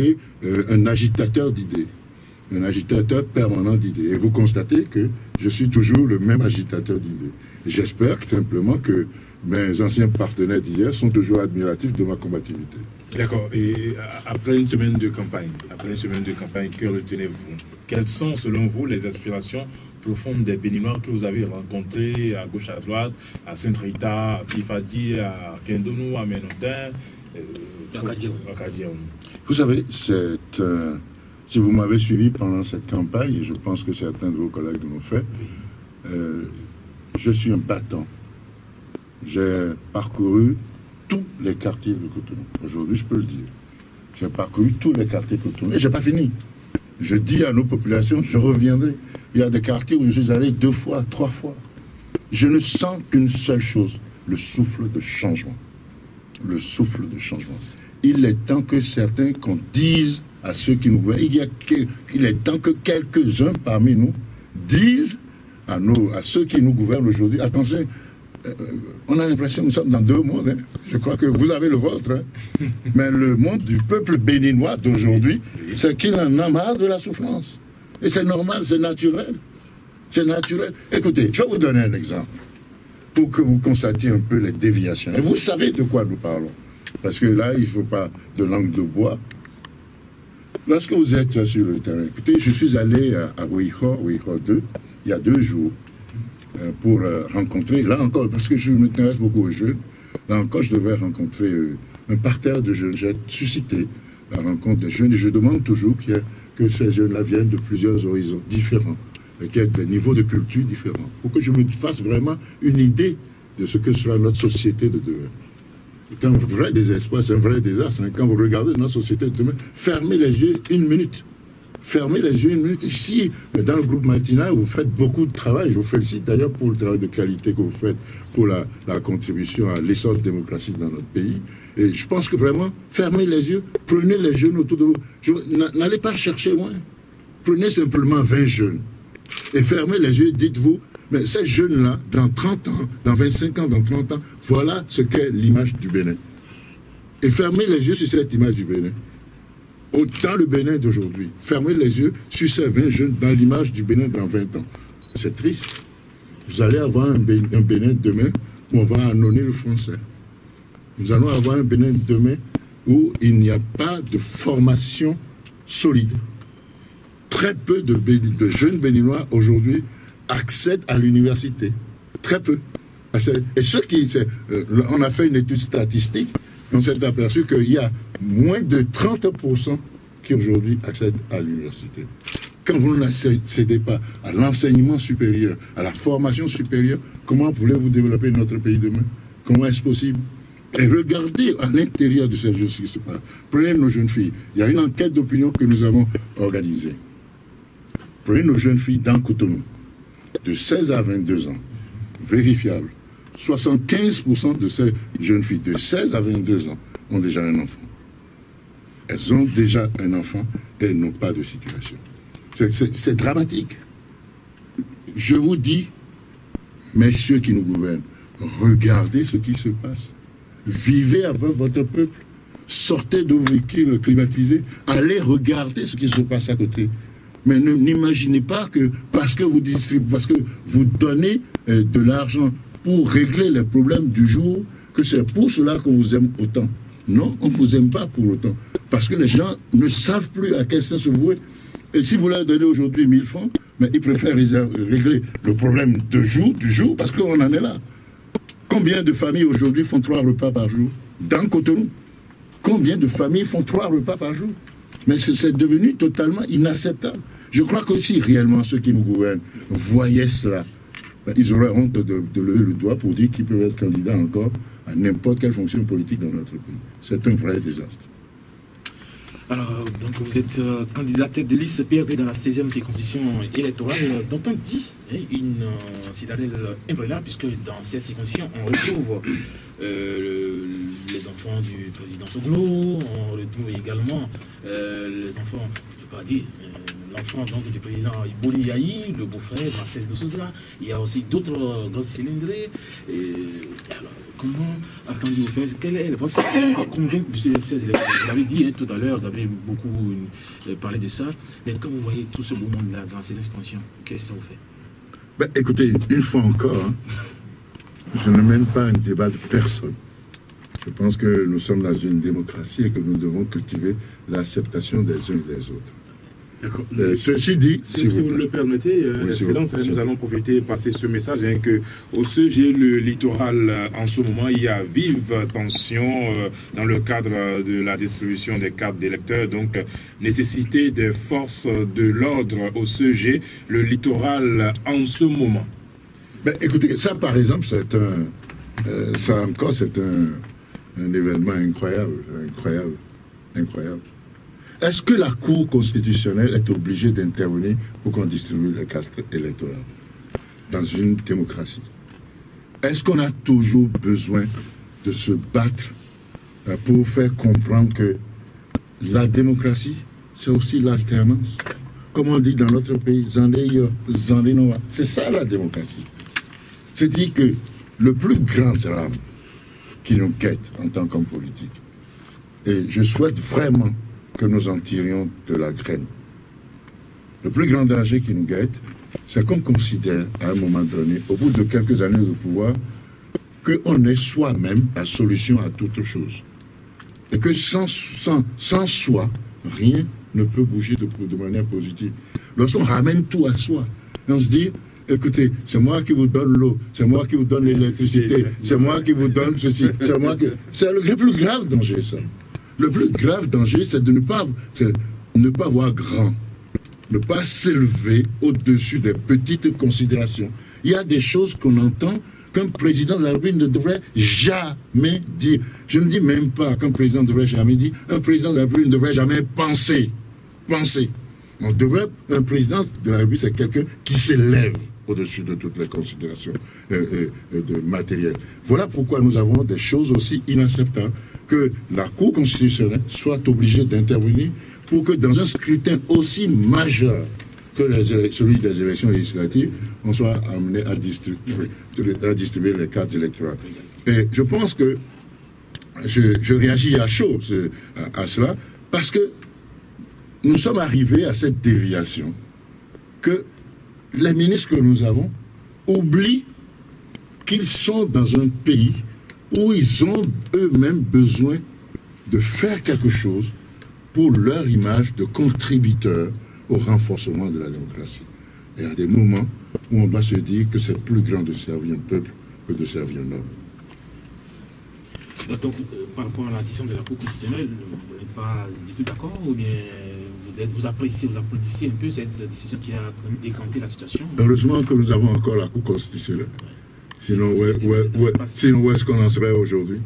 un agitateur d'idées, un agitateur permanent d'idées. Et vous constatez que je suis toujours le même agitateur d'idées. J'espère simplement que mes anciens partenaires d'hier sont toujours admiratifs de ma combativité. D'accord. Et après une semaine de campagne, que retenez-vous? Quelles sont, selon vous, les aspirations profondes des Béninois que vous avez rencontrés à gauche, à droite, à Saint-Rita, à Fifadi, à Kendonou, à Ménotin, à Kadiaou? Vous savez, si vous m'avez suivi pendant cette campagne, et je pense que certains de vos collègues l'ont fait, je suis un battant. J'ai parcouru tous les quartiers de Cotonou. Aujourd'hui, je peux le dire. J'ai parcouru tous les quartiers de Cotonou. Et je n'ai pas fini. Je dis à nos populations, je reviendrai. Il y a des quartiers où je suis allé 2 fois, 3 fois. Je ne sens qu'une seule chose, le souffle de changement. Le souffle de changement. Il est temps que certains, qu'on dise à ceux qui nous gouvernent, il est temps que quelques-uns parmi nous disent à ceux qui nous gouvernent aujourd'hui, attention, on a l'impression que nous sommes dans 2 mondes. Hein. Je crois que vous avez le vôtre. Hein. Mais le monde du peuple béninois d'aujourd'hui, c'est qu'il en a marre de la souffrance. Et c'est normal, c'est naturel. C'est naturel. Écoutez, je vais vous donner un exemple pour que vous constatiez un peu les déviations. Et vous savez de quoi nous parlons. Parce que là, il ne faut pas de langue de bois. Lorsque vous êtes sur le terrain, écoutez, je suis allé à Ouiho 2, il y a 2 jours. Pour rencontrer, là encore, parce que je m'intéresse beaucoup aux jeunes, là encore, je devais rencontrer un parterre de jeunes. J'ai suscité la rencontre des jeunes et je demande toujours que que ces jeunes-là viennent de plusieurs horizons différents, qui ont des niveaux de culture différents, pour que je me fasse vraiment une idée de ce que sera notre société de demain. C'est un vrai désespoir, c'est un vrai désastre. Quand vous regardez notre société de demain, fermez les yeux une minute. Fermez les yeux une minute. Ici, dans le groupe matinal, vous faites beaucoup de travail. Je vous félicite d'ailleurs pour le travail de qualité que vous faites pour la contribution à l'essor démocratique dans notre pays. Et je pense que vraiment, fermez les yeux, prenez les jeunes autour de vous. N'allez pas chercher loin. Prenez simplement 20 jeunes et fermez les yeux, dites-vous, mais ces jeunes-là, dans 30 ans, dans 25 ans, dans 30 ans, voilà ce qu'est l'image du Bénin. Et fermez les yeux sur cette image du Bénin. Dans le Bénin d'aujourd'hui, fermez les yeux sur ces 20 jeunes dans l'image du Bénin dans 20 ans. C'est triste. Vous allez avoir un Bénin demain où on va annoncer le français. Nous allons avoir un Bénin demain où il n'y a pas de formation solide. Très peu de jeunes Béninois aujourd'hui accèdent à l'université. Très peu. Et ceux qui... on a fait une étude statistique, on s'est aperçu qu'il y a moins de 30% qui aujourd'hui accèdent à l'université. Quand vous n'accédez pas à l'enseignement supérieur, à la formation supérieure, comment voulez-vous développer notre pays demain? Comment est-ce possible? Et regardez à l'intérieur de cette chose qui se passe. Prenez nos jeunes filles. Il y a une enquête d'opinion que nous avons organisée. Prenez nos jeunes filles dans Cotonou, de 16 à 22 ans, vérifiable. 75% de ces jeunes filles de 16 à 22 ans ont déjà un enfant. Elles ont déjà un enfant et elles n'ont pas de situation. C'est dramatique. Je vous dis, messieurs qui nous gouvernent, regardez ce qui se passe. Vivez avec votre peuple. Sortez de vos véhicules climatisés. Allez regarder ce qui se passe à côté. Mais n'imaginez pas que parce que vous distribuez, parce que vous donnez de l'argent pour régler les problèmes du jour, que c'est pour cela qu'on vous aime autant. Non, on ne vous aime pas pour autant. Parce que les gens ne savent plus à quel sens se vouer. Et si vous leur donnez aujourd'hui 1000 francs, mais ils préfèrent régler le problème du jour, parce qu'on en est là. Combien de familles aujourd'hui font 3 repas par jour? Dans Cotonou, combien de familles font 3 repas par jour? Mais c'est devenu totalement inacceptable. Je crois que si réellement ceux qui nous gouvernent voyaient cela, ils auraient honte de lever le doigt pour dire qu'ils peuvent être candidats encore à n'importe quelle fonction politique dans notre pays. C'est un vrai désastre. Alors, donc vous êtes candidat tête de liste PRD dans la 16e circonscription électorale, dont on dit une citadelle imprenable, puisque dans cette circonscription, on retrouve les enfants du président Soglo, on retrouve également les enfants, je ne peux pas dire, l'enfant donc du président Iboli Yahi, le beau-frère Marcel de Souza. Il y a aussi d'autres grands cylindrés. Alors, comment attendez-vous faire? Quelle est la pensée convaincre de ces élections? Vous avez dit tout à l'heure, vous avez beaucoup parlé de ça, mais quand vous voyez tout ce beau monde-là dans ces expansions, qu'est-ce que ça vous fait? Écoutez, une fois encore, je ne mène pas un débat de personne. Je pense que nous sommes dans une démocratie et que nous devons cultiver l'acceptation des uns et des autres. D'accord. Ceci dit, si vous le permettez, oui, Excellence, nous allons profiter, passer ce message, que au CG, le littoral, en ce moment, il y a vive tension dans le cadre de la distribution des cartes d'électeurs, donc nécessité des forces de l'ordre au CG, le littoral en ce moment. Écoutez, ça par exemple, c'est un événement incroyable. Est-ce que la Cour constitutionnelle est obligée d'intervenir pour qu'on distribue les cartes électorales dans une démocratie? Est-ce qu'on a toujours besoin de se battre pour faire comprendre que la démocratie, c'est aussi l'alternance? Comme on dit dans notre pays, c'est ça la démocratie. C'est-à-dire que le plus grand drame qui nous guette en tant qu'homme politique, et je souhaite vraiment que nous en tirions de la graine. Le plus grand danger qui nous guette, c'est qu'on considère à un moment donné, au bout de quelques années de pouvoir, qu'on est soi-même la solution à toute chose. Et que sans soi, rien ne peut bouger de manière positive. Lorsqu'on ramène tout à soi, on se dit, écoutez, c'est moi qui vous donne l'eau, c'est moi qui vous donne l'électricité, c'est moi qui vous donne ceci, c'est moi qui... C'est le plus grave danger, ça. Le plus grave danger, c'est de ne pas voir grand. ne pas s'élever au-dessus des petites considérations. Il y a des choses qu'on entend qu'un président de la République ne devrait jamais dire. Je ne dis même pas qu'un président ne devrait jamais dire. Un président de la République ne devrait jamais penser. Un président de la République, c'est quelqu'un qui s'élève au-dessus de toutes les considérations de matériel. Voilà pourquoi nous avons des choses aussi inacceptables, que la Cour constitutionnelle soit obligée d'intervenir pour que dans un scrutin aussi majeur que celui des élections législatives, on soit amené à distribuer les cartes électorales. Et je pense que je réagis à chaud à cela, parce que nous sommes arrivés à cette déviation que les ministres que nous avons oublient qu'ils sont dans un pays où ils ont eux-mêmes besoin de faire quelque chose pour leur image de contributeur au renforcement de la démocratie. Et il y a des moments où on doit se dire que c'est plus grand de servir un peuple que de servir un homme. Donc, par rapport à la décision de la Cour constitutionnelle, vous n'êtes pas du tout d'accord, ou bien vous applaudissez un peu cette décision qui a décanté la situation? Heureusement que nous avons encore la Cour constitutionnelle. Sinon, où est-ce qu'on en serait aujourd'hui?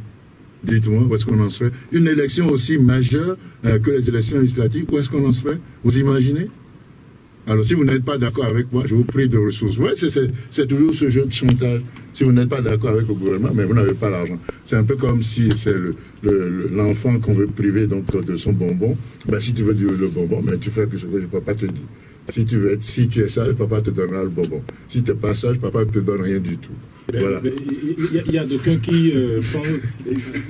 Dites-moi, où est-ce qu'on en serait? Une élection aussi majeure que les élections législatives, où est-ce qu'on en serait? Vous imaginez? Alors, si vous n'êtes pas d'accord avec moi, je vous prie de ressources. Ouais, c'est toujours ce jeu de chantage. Si vous n'êtes pas d'accord avec le gouvernement, mais vous n'avez pas l'argent. C'est un peu comme si c'est l'enfant qu'on veut priver donc, de son bonbon. Ben, si tu veux le bonbon, ben, tu fais plus ce que je ne peux pas te dire. Si tu es sage, papa te donnera le bonbon. Si tu n'es pas sage, papa ne te donne rien du tout. Voilà. Il y a d'aucuns qui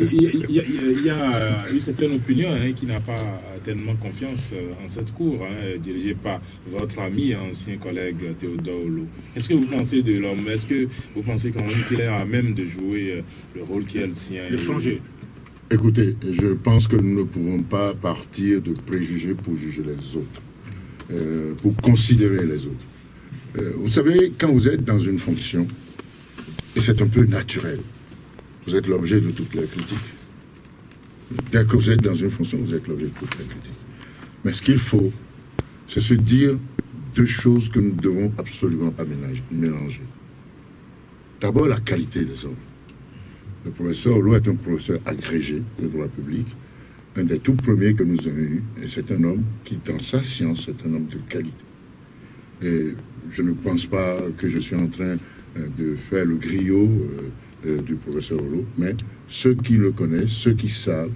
il y a une certaine opinion qui n'a pas tellement confiance en cette cour, dirigée par votre ami et ancien collègue Théodore Olo. Est-ce que vous pensez de l'homme? Est-ce que vous pensez quand même qu'il est à même de jouer le rôle qui est le sien? Le changer. Écoutez, je pense que nous ne pouvons pas partir de préjugés pour juger les autres, pour considérer les autres. Vous savez, quand vous êtes dans une fonction, et c'est un peu naturel, vous êtes l'objet de toutes les critiques. Dès que vous êtes dans une fonction, vous êtes l'objet de toutes les critiques. Mais ce qu'il faut, c'est se dire deux choses que nous ne devons absolument pas mélanger. D'abord, la qualité des hommes. Le professeur Olo est un professeur agrégé de droit public, un des tout premiers que nous avons eu, et c'est un homme qui, dans sa science, est un homme de qualité. Et je ne pense pas que je suis en train de faire le griot du professeur Olo, mais ceux qui le connaissent, ceux qui savent,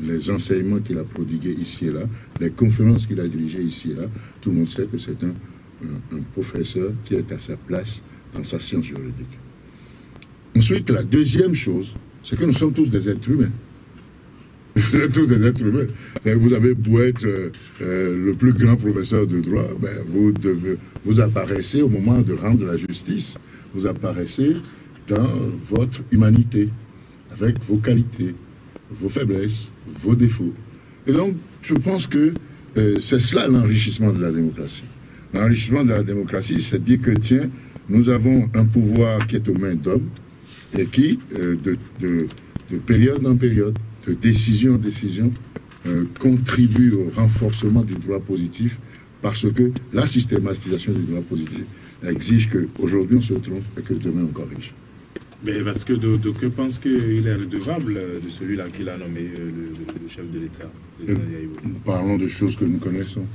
les enseignements qu'il a prodigués ici et là, les conférences qu'il a dirigées ici et là, tout le monde sait que c'est un professeur qui est à sa place dans sa science juridique. Ensuite, la deuxième chose, c'est que nous sommes tous des êtres humains. Vous êtes tous des êtres humains. Vous avez beau être le plus grand professeur de droit, ben vous apparaissez au moment de rendre la justice, vous apparaissez dans votre humanité, avec vos qualités, vos faiblesses, vos défauts. Et donc, je pense que c'est cela l'enrichissement de la démocratie. L'enrichissement de la démocratie, c'est de dire que, tiens, nous avons un pouvoir qui est aux mains d'hommes et qui, de période en période, de décision en décision, contribue au renforcement du droit positif, parce que la systématisation du droit positif exige qu'aujourd'hui on se trompe et que demain on corrige. Mais parce que d'aucuns pensent qu'il est redevable de celui-là qu'il a nommé le chef de l'État. Parlons de choses que nous connaissons,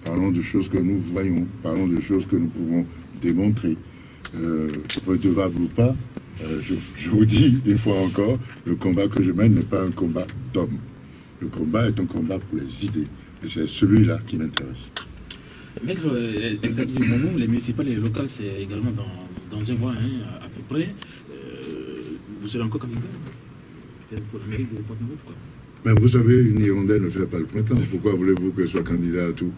parlons de choses que nous voyons, parlons de choses que nous pouvons démontrer. Redevable ou pas, je vous dis une fois encore, le combat que je mène n'est pas un combat d'hommes. Le combat est un combat pour les idées. Et c'est celui-là qui m'intéresse. Maître, les municipales et les locales, c'est également dans un mois à peu près. Vous serez encore candidat peut-être pour la mairie de Port-Nouveau, quoi. Mais vous savez, une hirondelle ne fait pas le printemps. Pourquoi voulez-vous que je sois candidat à tout?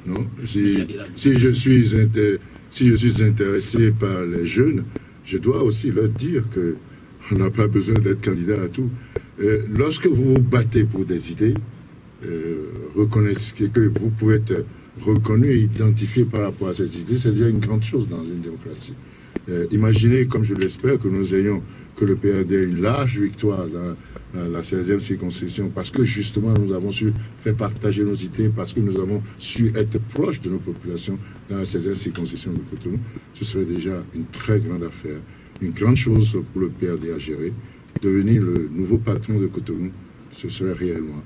Non? Si je suis intéressé par les jeunes, je dois aussi leur dire qu'on n'a pas besoin d'être candidat à tout. Lorsque vous vous battez pour des idées, reconnaissez que vous pouvez être reconnu et identifié par rapport à ces idées, c'est déjà une grande chose dans une démocratie. Imaginez, comme je l'espère, que nous ayons, que le PRD ait une large victoire la 16e circonscription, parce que justement nous avons su faire partager nos idées, parce que nous avons su être proches de nos populations dans la 16e circonscription de Cotonou, ce serait déjà une très grande affaire, une grande chose pour le PRD à gérer. Devenir le nouveau patron de Cotonou, ce serait réellement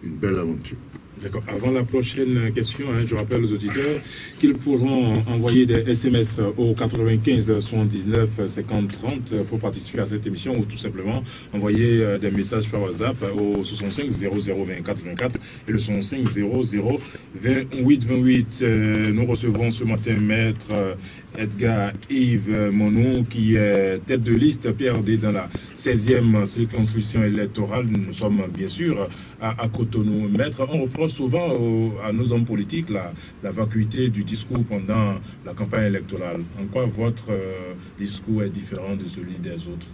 une belle aventure. D'accord. Avant la prochaine question, je rappelle aux auditeurs qu'ils pourront envoyer des SMS au 95 79 50 30 pour participer à cette émission ou tout simplement envoyer des messages par WhatsApp au 65 00 24 24 et le 65 00 28 28. Nous recevons ce matin Maître Edgar Yves Monod, qui est tête de liste PRD dans la 16e circonscription électorale. Nous sommes bien sûr à Cotonou. Maître, on reproche souvent à nos hommes politiques la vacuité du discours pendant la campagne électorale. En quoi votre discours est différent de celui des autres?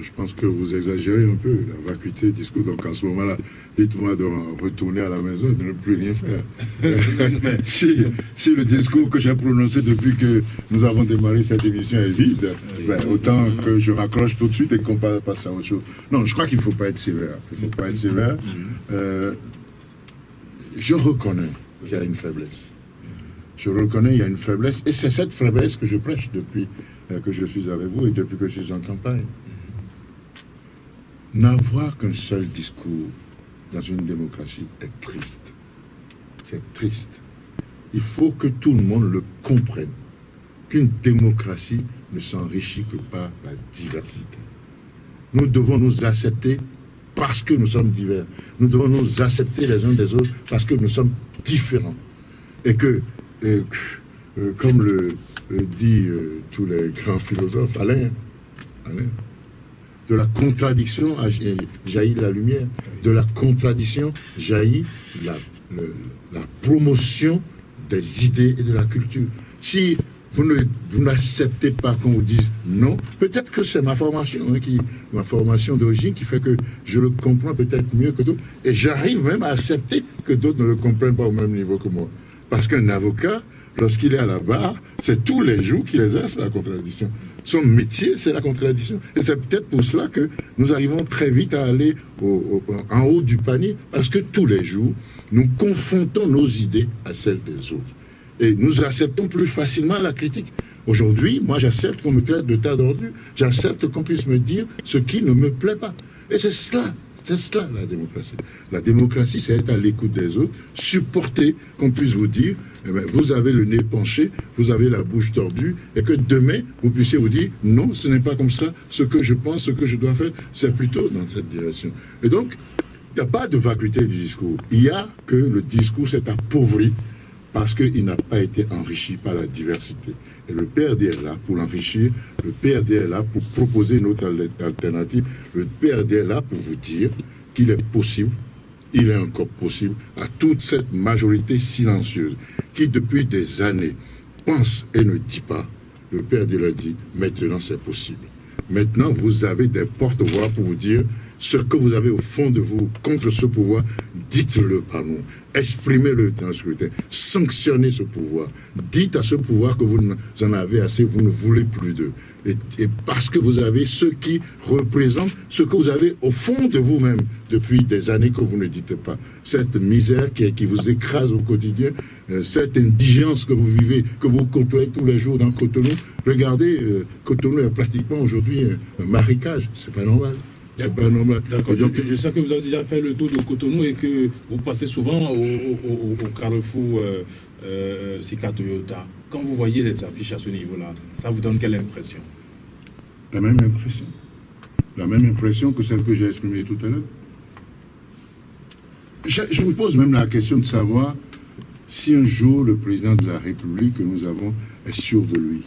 Je pense que vous exagérez un peu la vacuité du discours. Donc en ce moment-là, dites-moi de retourner à la maison et de ne plus rien faire. si le discours que j'ai prononcé depuis que nous avons démarré cette émission est vide, autant que je raccroche tout de suite et qu'on passe à autre chose. Non, je crois qu'il ne faut pas être sévère. Il faut pas être sévère. Je reconnais qu'il y a une faiblesse. Je reconnais qu'il y a une faiblesse. Et c'est cette faiblesse que je prêche depuis que je suis avec vous et depuis que je suis en campagne. N'avoir qu'un seul discours dans une démocratie est triste. C'est triste. Il faut que tout le monde le comprenne. Qu'une démocratie ne s'enrichit que par la diversité. Nous devons nous accepter parce que nous sommes divers. Nous devons nous accepter les uns des autres parce que nous sommes différents. Et que, comme le dit tous les grands philosophes, Alain, de la contradiction jaillit la lumière. De la contradiction jaillit la promotion des idées et de la culture. Si vous n'acceptez pas qu'on vous dise non, peut-être que c'est ma formation, ma formation d'origine qui fait que je le comprends peut-être mieux que d'autres. Et j'arrive même à accepter que d'autres ne le comprennent pas au même niveau que moi. Parce qu'un avocat, lorsqu'il est à la barre, c'est tous les jours qu'il exerce la contradiction. Son métier, c'est la contradiction. Et c'est peut-être pour cela que nous arrivons très vite à aller en haut du panier, parce que tous les jours, nous confrontons nos idées à celles des autres. Et nous acceptons plus facilement la critique. Aujourd'hui, moi, j'accepte qu'on me traite de tas d'ordures. J'accepte qu'on puisse me dire ce qui ne me plaît pas. Et c'est cela la démocratie. La démocratie, c'est être à l'écoute des autres, supporter qu'on puisse vous dire, vous avez le nez penché, vous avez la bouche tordue, et que demain, vous puissiez vous dire, non, ce n'est pas comme ça, ce que je pense, ce que je dois faire, c'est plutôt dans cette direction. Et donc, il n'y a pas de vacuité du discours. Il y a que le discours s'est appauvri parce qu'il n'a pas été enrichi par la diversité. Et le PRD est là pour l'enrichir, le PRD est là pour proposer une autre alternative, le PRD est là pour vous dire qu'il est possible, il est encore possible, à toute cette majorité silencieuse qui depuis des années pense et ne dit pas, le PRD l'a dit, maintenant c'est possible. Maintenant vous avez des porte-voix pour vous dire ce que vous avez au fond de vous contre ce pouvoir, dites-le par nous. Exprimez-le dans le scrutin. Sanctionnez ce pouvoir. Dites à ce pouvoir que vous en avez assez, vous ne voulez plus d'eux. Et parce que vous avez ceux qui représentent ce que vous avez au fond de vous-même depuis des années que vous ne dites pas. Cette misère qui vous écrase au quotidien, cette indigence que vous vivez, que vous côtoyez tous les jours dans Cotonou. Regardez, Cotonou est pratiquement aujourd'hui un marécage. C'est pas normal. C'est pas normal. D'accord. Donc, je sais que vous avez déjà fait le tour de Cotonou et que vous passez souvent au carrefour Sika Toyota. Quand vous voyez les affiches à ce niveau-là, ça vous donne quelle impression? La même impression. La même impression que celle que j'ai exprimée tout à l'heure. Je me pose même la question de savoir si un jour le président de la République que nous avons est sûr de lui.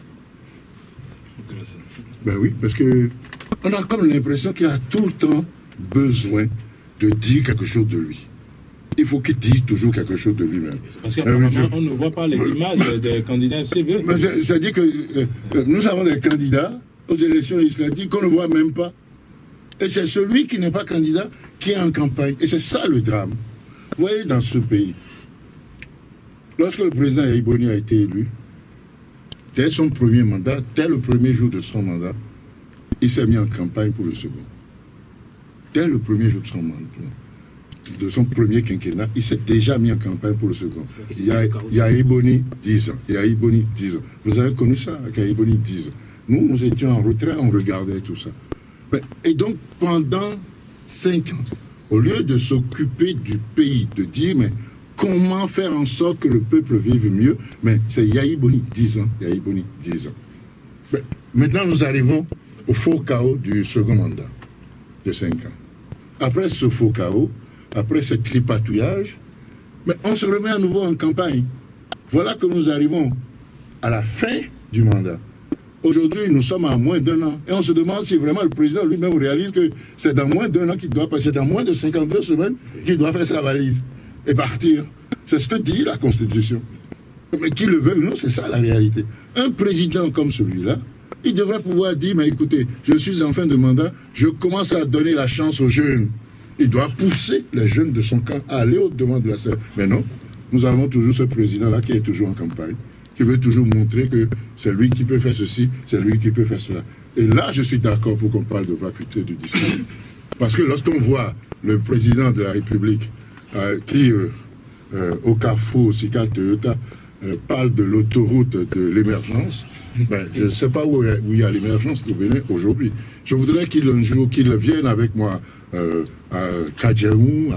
Ben oui, parce que on a comme l'impression qu'il a tout le temps besoin de dire quelque chose de lui. Il faut qu'il dise toujours quelque chose de lui-même. Parce qu'apparemment, on ne voit pas les images des candidats FCV. C'est-à-dire que nous avons des candidats aux élections législatives qu'on ne voit même pas. Et c'est celui qui n'est pas candidat qui est en campagne. Et c'est ça le drame. Vous voyez, dans ce pays, lorsque le président Yahya Boni a été élu, dès son premier mandat, dès le premier jour de son mandat, il s'est mis en campagne pour le second. dès le premier jour de son premier quinquennat, il s'est déjà mis en campagne pour le second. Il y a Ebony 10 ans. Vous avez connu ça, avec Ebony 10 ans. Nous étions en retrait, on regardait tout ça. Et donc, pendant 5 ans, au lieu de s'occuper du pays, de dire, mais comment faire en sorte que le peuple vive mieux, mais c'est Yahi-Boni 10 ans. Maintenant, nous arrivons au faux chaos du second mandat de 5 ans. Après ce faux chaos, après ce tripatouillage, mais on se remet à nouveau en campagne. Voilà que nous arrivons à la fin du mandat. Aujourd'hui, nous sommes à moins d'1 an. Et on se demande si vraiment le président lui-même réalise que c'est dans moins d'1 an qu'il doit passer, dans moins de 52 semaines qu'il doit faire sa valise et partir. C'est ce que dit la Constitution. Mais qu'il le veuille ou non, c'est ça la réalité. Un président comme celui-là, il devrait pouvoir dire, mais écoutez, je suis en fin de mandat, je commence à donner la chance aux jeunes. Il doit pousser les jeunes de son camp à aller au-devant de la scène. Mais non, nous avons toujours ce président-là qui est toujours en campagne, qui veut toujours montrer que c'est lui qui peut faire ceci, c'est lui qui peut faire cela. Et là, je suis d'accord pour qu'on parle de vacuité du discours. Parce que lorsqu'on voit le président de la République qui, au carrefour Sika Toyota, parle de l'autoroute de l'émergence, je ne sais pas où il y a l'émergence au Bénin aujourd'hui. Je voudrais qu'il vienne avec moi à Kadjaou,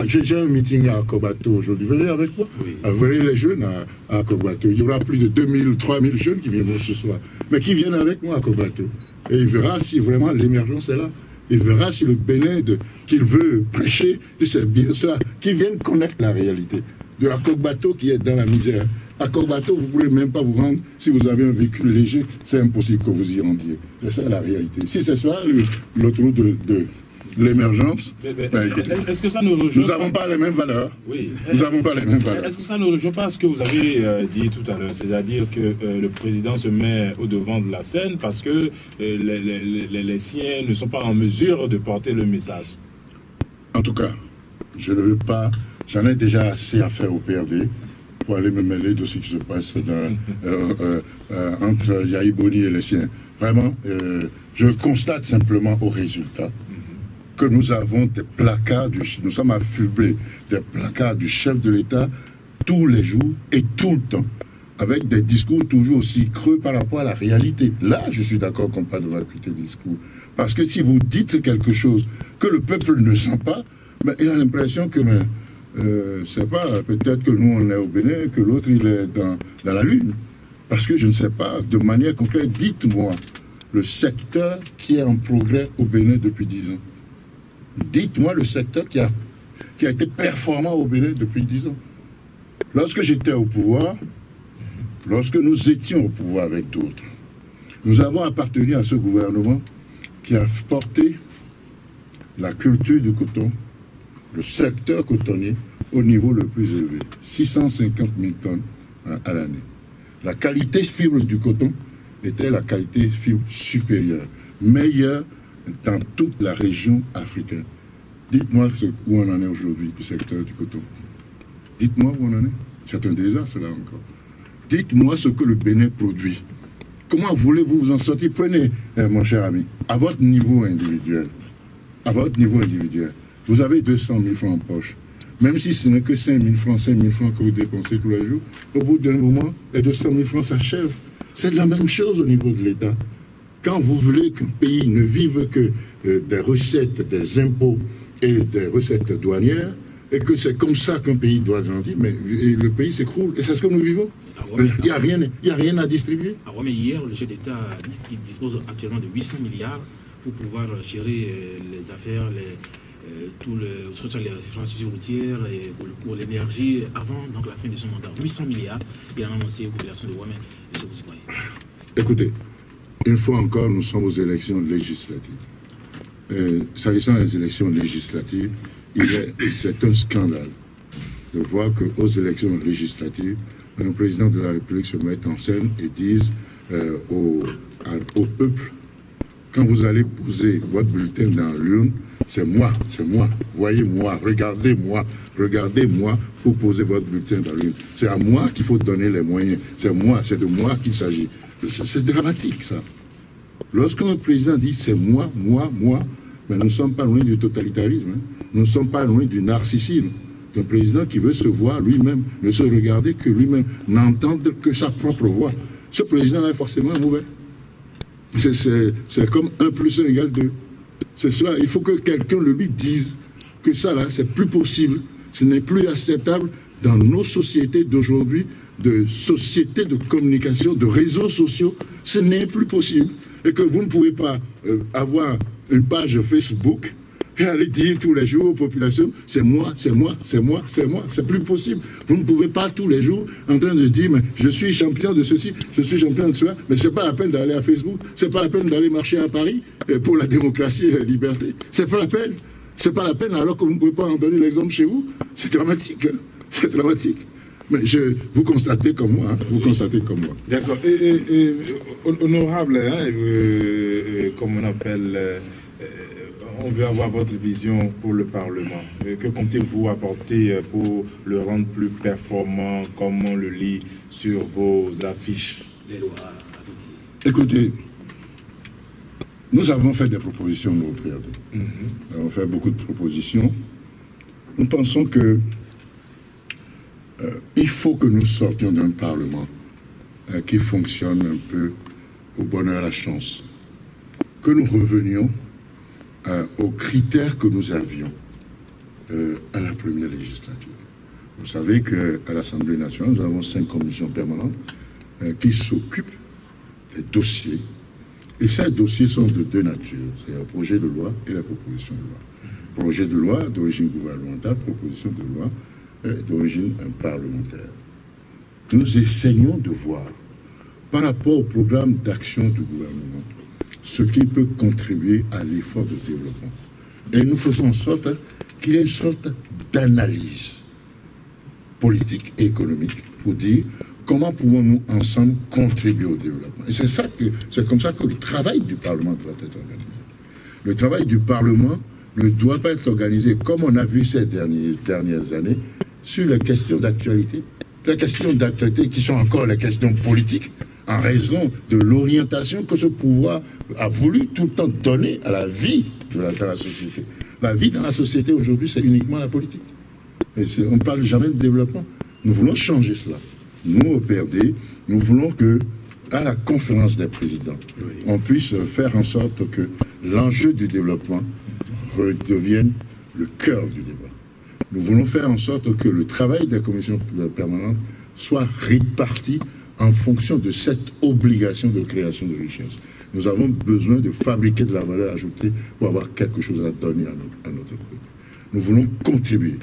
j'ai un meeting à Kobato aujourd'hui. Venez avec moi. Oui. Venez les jeunes à Kobato. Il y aura plus de 2000, 3000 jeunes qui viendront ce soir. Mais qui viennent avec moi à Kobato. Et il verra si vraiment l'émergence est là. Il verra si le Bénin qu'il veut prêcher, c'est bien cela. Qui viennent connaître la réalité. De la Kobato qui est dans la misère. À Kobato, vous ne pourrez même pas vous rendre si vous avez un véhicule léger. C'est impossible que vous y rendiez. C'est ça la réalité. Si c'est ça, l'autoroute de l'émergence. Est-ce que ça ne rejoint Nous n'avons pas les mêmes valeurs. Oui. Nous n'avons pas les mêmes valeurs. Est-ce que ça ne rejoint pas ce que vous avez dit tout à l'heure, c'est-à-dire que le président se met au devant de la scène parce que les siens ne sont pas en mesure de porter le message? En tout cas, je ne veux pas. J'en ai déjà assez à faire au PRD pour aller me mêler de ce qui se passe entre Yahi-Boni et les siens. Vraiment, je constate simplement au résultat que nous avons des placards, nous sommes affublés des placards du chef de l'État tous les jours et tout le temps, avec des discours toujours aussi creux par rapport à la réalité. Là, je suis d'accord qu'on parle de vacuité de discours. Parce que si vous dites quelque chose que le peuple ne sent pas, il a l'impression que, c'est pas, peut-être que nous on est au Bénin, que l'autre il est dans la Lune. Parce que je ne sais pas, de manière concrète, dites-moi le secteur qui est en progrès au Bénin depuis 10 ans. Dites-moi le secteur qui a été performant au Bénin depuis 10 ans. Lorsque j'étais au pouvoir, lorsque nous étions au pouvoir avec d'autres, nous avons appartenu à ce gouvernement qui a porté la culture du coton, le secteur cotonnier, au niveau le plus élevé, 650 000 tonnes à l'année. La qualité fibre du coton était la qualité fibre supérieure, meilleure dans toute la région africaine. Dites-moi où on en est aujourd'hui, du secteur du coton. Dites-moi où on en est. C'est un désastre là encore. Dites-moi ce que le Bénin produit. Comment voulez-vous vous en sortir? Prenez, mon cher ami, à votre niveau individuel. À votre niveau individuel. Vous avez 200 000 francs en poche. Même si ce n'est que 5 000 francs que vous dépensez tous les jours, au bout d'un moment, les 200 000 francs s'achèvent. C'est la même chose au niveau de l'État. Quand vous voulez qu'un pays ne vive que des recettes, des impôts et des recettes douanières, et que c'est comme ça qu'un pays doit grandir, mais le pays s'écroule. Et c'est ce que nous vivons. Il n'y a rien à distribuer. Ah ouais, mais hier, le chef d'État a dit qu'il dispose actuellement de 800 milliards pour pouvoir gérer les affaires, les infrastructures routières, et pour l'énergie, avant donc, la fin de son mandat. 800 milliards, il a annoncé aux populations de Ouamen. Et ça, vous y croyez? Écoutez, une fois encore, nous sommes aux élections législatives. S'agissant des élections législatives, c'est un scandale de voir qu'aux élections législatives, un président de la République se mette en scène et dise au peuple, quand vous allez poser votre bulletin dans l'urne, c'est moi, voyez-moi, regardez-moi pour poser votre bulletin dans l'urne. C'est à moi qu'il faut donner les moyens, c'est de moi qu'il s'agit. C'est dramatique ça. Lorsqu'un président dit c'est moi, Mais nous ne sommes pas loin du totalitarisme. Hein. Nous ne sommes pas loin du narcissisme. D'un président qui veut se voir lui-même, ne se regarder que lui-même, n'entendre que sa propre voix. Ce président-là est forcément mauvais. C'est comme 1 + 1 = 2. C'est cela. Il faut que quelqu'un le lui dise que ça, là, c'est plus possible. Ce n'est plus acceptable dans nos sociétés d'aujourd'hui, de sociétés de communication, de réseaux sociaux. Ce n'est plus possible. Et que vous ne pouvez pas avoir une page Facebook et aller dire tous les jours aux populations, c'est moi, c'est moi, c'est moi, c'est moi. C'est plus possible. Vous ne pouvez pas tous les jours en train de dire, mais je suis champion de ceci, je suis champion de cela. Mais c'est pas la peine d'aller à Facebook, c'est pas la peine d'aller marcher à Paris pour la démocratie et la liberté. C'est pas la peine. C'est pas la peine alors que vous ne pouvez pas en donner l'exemple chez vous. C'est dramatique. Hein. C'est dramatique. Mais vous constatez comme moi. Hein. Vous constatez comme moi. D'accord. Honorable, hein, comme on appelle... on veut avoir votre vision pour le Parlement. Que comptez-vous apporter pour le rendre plus performant, comme on le lit sur vos affiches? Les lois. Écoutez, nous avons fait des propositions, nous, au PRD. Nous avons fait beaucoup de propositions. Nous pensons que il faut que nous sortions d'un Parlement qui fonctionne un peu au bonheur à la chance. Que nous revenions aux critères que nous avions à la première législature. Vous savez qu'à l'Assemblée nationale, nous avons 5 commissions permanentes qui s'occupent des dossiers. Et ces dossiers sont de 2 natures. C'est le projet de loi et la proposition de loi. Projet de loi d'origine gouvernementale, proposition de loi d'origine parlementaire. Nous essayons de voir, par rapport au programme d'action du gouvernement, ce qui peut contribuer à l'effort de développement. Et nous faisons en sorte qu'il y ait une sorte d'analyse politique et économique pour dire comment pouvons-nous ensemble contribuer au développement. Et c'est comme ça que le travail du Parlement doit être organisé. Le travail du Parlement ne doit pas être organisé comme on a vu ces dernières années sur les questions d'actualité. Les questions d'actualité qui sont encore les questions politiques, en raison de l'orientation que ce pouvoir a voulu tout le temps donner à la vie dans la société. La vie dans la société aujourd'hui, c'est uniquement la politique. Et on ne parle jamais de développement. Nous voulons changer cela. Nous, au PRD, nous voulons que, à la conférence des présidents, on puisse faire en sorte que l'enjeu du développement redevienne le cœur du débat. Nous voulons faire en sorte que le travail des commissions permanentes soit réparti en fonction de cette obligation de création de richesse. Nous avons besoin de fabriquer de la valeur ajoutée pour avoir quelque chose à donner à notre peuple. Nous voulons contribuer.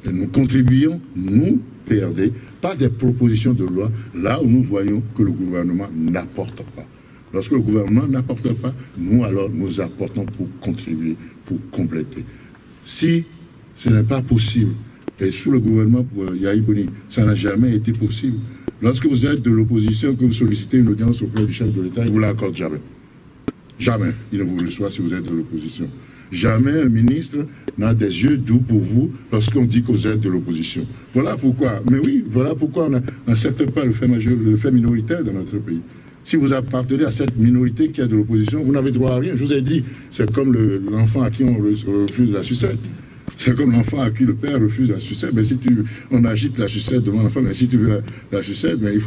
Et nous contribuons, nous, PRD, par des propositions de loi, là où nous voyons que le gouvernement n'apporte pas. Lorsque le gouvernement n'apporte pas, nous alors nous apportons pour contribuer, pour compléter. Si ce n'est pas possible, et sous le gouvernement pour Yahya Boni, ça n'a jamais été possible. Lorsque vous êtes de l'opposition, que vous sollicitez une audience auprès du chef de l'État, il ne vous l'accorde jamais. Jamais. Il ne vous reçoit si vous êtes de l'opposition. Jamais un ministre n'a des yeux doux pour vous lorsqu'on dit que vous êtes de l'opposition. Voilà pourquoi. Mais oui, voilà pourquoi on n'accepte pas le fait minoritaire dans notre pays. Si vous appartenez à cette minorité qui est de l'opposition, vous n'avez droit à rien. Je vous ai dit, c'est comme l'enfant à qui on refuse la sucette. C'est comme l'enfant à qui le père refuse la sucette. Mais si on agite la sucette devant l'enfant, mais si tu veux la sucette, mais il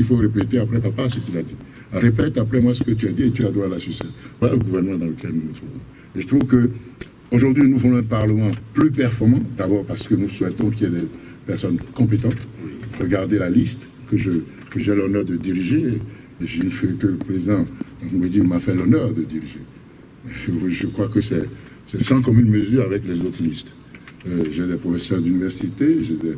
faut répéter après papa ce qu'il a dit. Répète après moi ce que tu as dit et tu as droit à la sucette. Voilà le gouvernement dans lequel nous nous trouvons. Et je trouve que aujourd'hui nous voulons un Parlement plus performant, d'abord parce que nous souhaitons qu'il y ait des personnes compétentes. Regardez la liste que j'ai l'honneur de diriger, et je ne fais que le président m'a fait l'honneur de diriger. Je crois que c'est sans commune mesure avec les autres listes. J'ai des professeurs d'université, j'ai des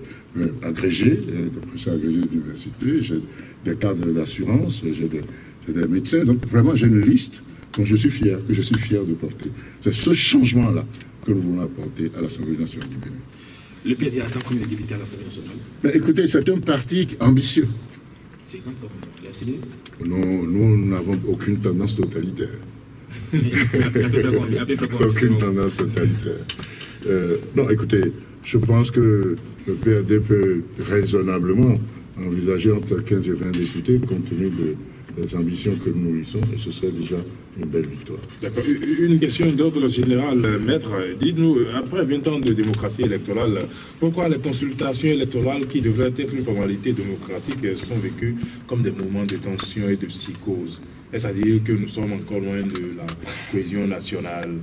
agrégés, des professeurs agrégés d'université, j'ai des cadres d'assurance, j'ai des médecins. Donc vraiment, j'ai une liste dont je suis fier de porter. C'est ce changement-là que nous voulons apporter à l'Assemblée nationale du Bénin. Le PRD attend combien de députés à l'Assemblée nationale? Mais écoutez, c'est un parti ambitieux. C'est quand comme l'FCD? Nous n'avons aucune tendance totalitaire. Aucune tendance totalitaire. Non, écoutez, je pense que le PRD peut raisonnablement envisager entre 15 et 20 députés compte tenu ambitions que nous nourrissons, et ce serait déjà une belle victoire. D'accord. Une question d'ordre général, maître. Dites-nous, après 20 ans de démocratie électorale, pourquoi les consultations électorales qui devraient être une formalité démocratique sont vécues comme des moments de tension et de psychose? Est-ce à dire que nous sommes encore loin de la cohésion nationale?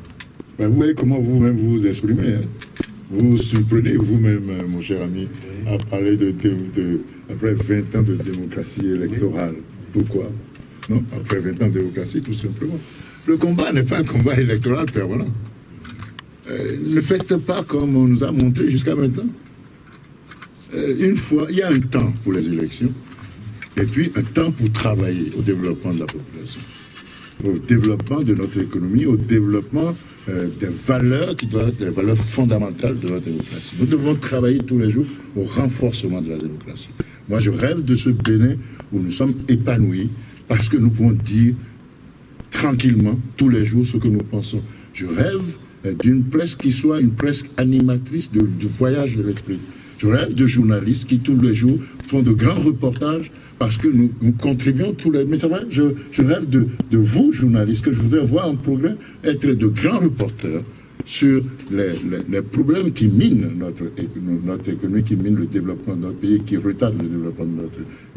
Ben, vous voyez comment vous-même vous exprimez. Hein. Vous vous surprenez vous-même, mon cher ami, à parler après 20 ans de démocratie électorale. Pourquoi? Non, après 20 ans de démocratie, tout simplement. Le combat n'est pas un combat électoral permanent. Ne faites pas comme on nous a montré jusqu'à maintenant. Une fois, il y a un temps pour les élections, et puis un temps pour travailler au développement de la population, au développement de notre économie, au développement des valeurs qui doivent être des valeurs fondamentales de notre démocratie. Nous devons travailler tous les jours au renforcement de la démocratie. Moi, je rêve de ce Bénin où nous sommes épanouis parce que nous pouvons dire tranquillement tous les jours ce que nous pensons. Je rêve d'une presse qui soit une presse animatrice du voyage de l'esprit. Je rêve de journalistes qui tous les jours font de grands reportages parce que nous contribuons tous les... Mais c'est vrai, je rêve de vous, journalistes, que je voudrais voir en progrès, être de grands reporters sur les problèmes qui minent notre économie, qui minent le développement de notre pays, qui retardent le développement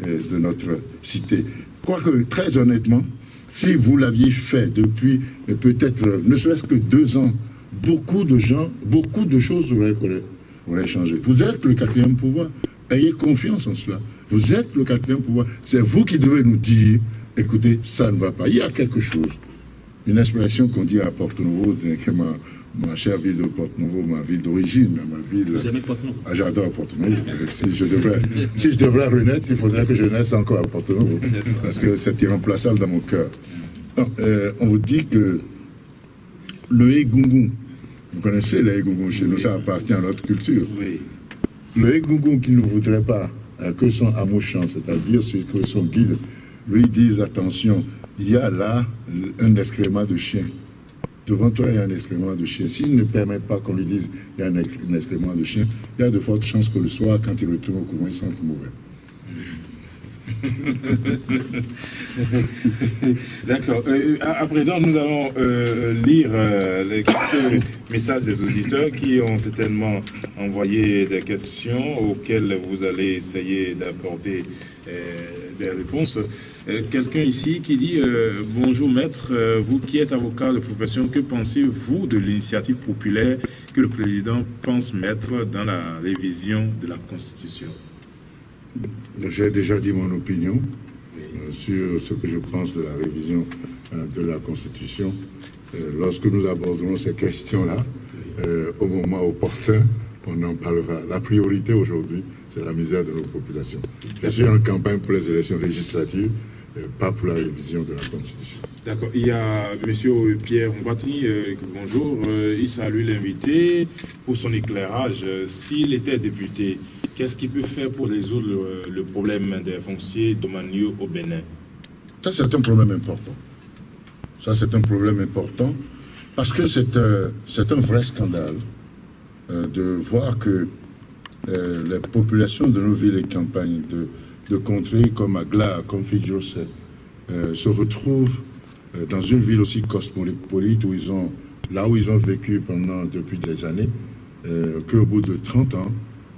de notre cité. Quoique, très honnêtement, si vous l'aviez fait depuis peut-être ne serait-ce que 2 ans, beaucoup de choses auraient changé. Vous êtes le 4e pouvoir. Ayez confiance en cela. Vous êtes le 4e pouvoir. C'est vous qui devez nous dire, écoutez, ça ne va pas. Il y a quelque chose. Une expression qu'on dit à Porto-Novo, ma chère ville de Porto-Novo, ma ville d'origine, ma ville... Vous aimez Porto-Novo? Ah, j'adore Porto-Novo. Si je devrais renaître, il faudrait que je naisse encore à Porto-Novo. Parce que c'est irremplaçable dans mon cœur. On vous dit que le Egungun, vous connaissez le Egungun chez nous, ça appartient à notre culture. Oui. Le Egungun qui ne voudrait pas que son amouchant, c'est-à-dire que son guide, lui dise attention, il y a là un excrément de chien. Devant toi, il y a un excrément de chien. S'il ne permet pas qu'on lui dise il y a un excrément de chien, il y a de fortes chances que le soir, quand il retourne au couvent, il sente mauvais. D'accord. À présent, nous allons lire les quelques messages des auditeurs qui ont certainement envoyé des questions auxquelles vous allez essayer d'apporter des réponses. Quelqu'un ici qui dit bonjour maître, vous qui êtes avocat de profession, que pensez-vous de l'initiative populaire que le président pense mettre dans la révision de la Constitution? J'ai déjà dit mon opinion sur ce que je pense de la révision de la Constitution. Lorsque nous aborderons ces questions-là, au moment opportun, on en parlera. La priorité aujourd'hui, c'est la misère de nos populations. Je suis en campagne pour les élections législatives, pas pour la révision de la Constitution. D'accord. Il y a M. Pierre Mbati, bonjour. Il salue l'invité pour son éclairage. S'il était député, qu'est-ce qu'il peut faire pour résoudre le problème des fonciers domaniaux au Bénin? Ça, c'est un problème important. Ça, c'est un problème important parce que c'est un vrai scandale de voir que les populations de nos villes et campagnes, de contrées comme Agla, comme Fidjose, se retrouvent dans une ville aussi cosmopolite où ils ont vécu depuis des années, qu'au bout de 30 ans,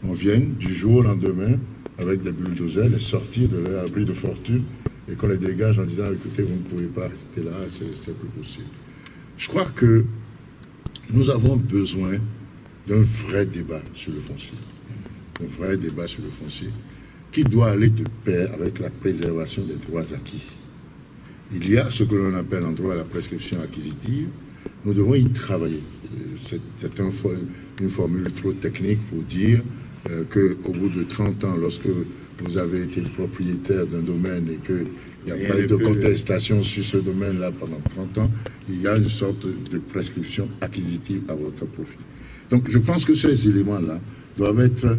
on vienne du jour au lendemain avec des bulldozers les sortir de leur abri de fortune et qu'on les dégage en disant écoutez, vous ne pouvez pas rester là, c'est plus possible. Je crois que nous avons besoin d'un vrai débat sur le foncier. Un vrai débat sur le foncier qui doit aller de pair avec la préservation des droits acquis. Il y a ce que l'on appelle en droit la prescription acquisitive. Nous devons y travailler. C'est une formule trop technique pour dire qu'au bout de 30 ans, lorsque vous avez été propriétaire d'un domaine et qu'il n'y a pas eu de contestation sur ce domaine-là pendant 30 ans, il y a une sorte de prescription acquisitive à votre profit. Donc je pense que ces éléments-là doivent être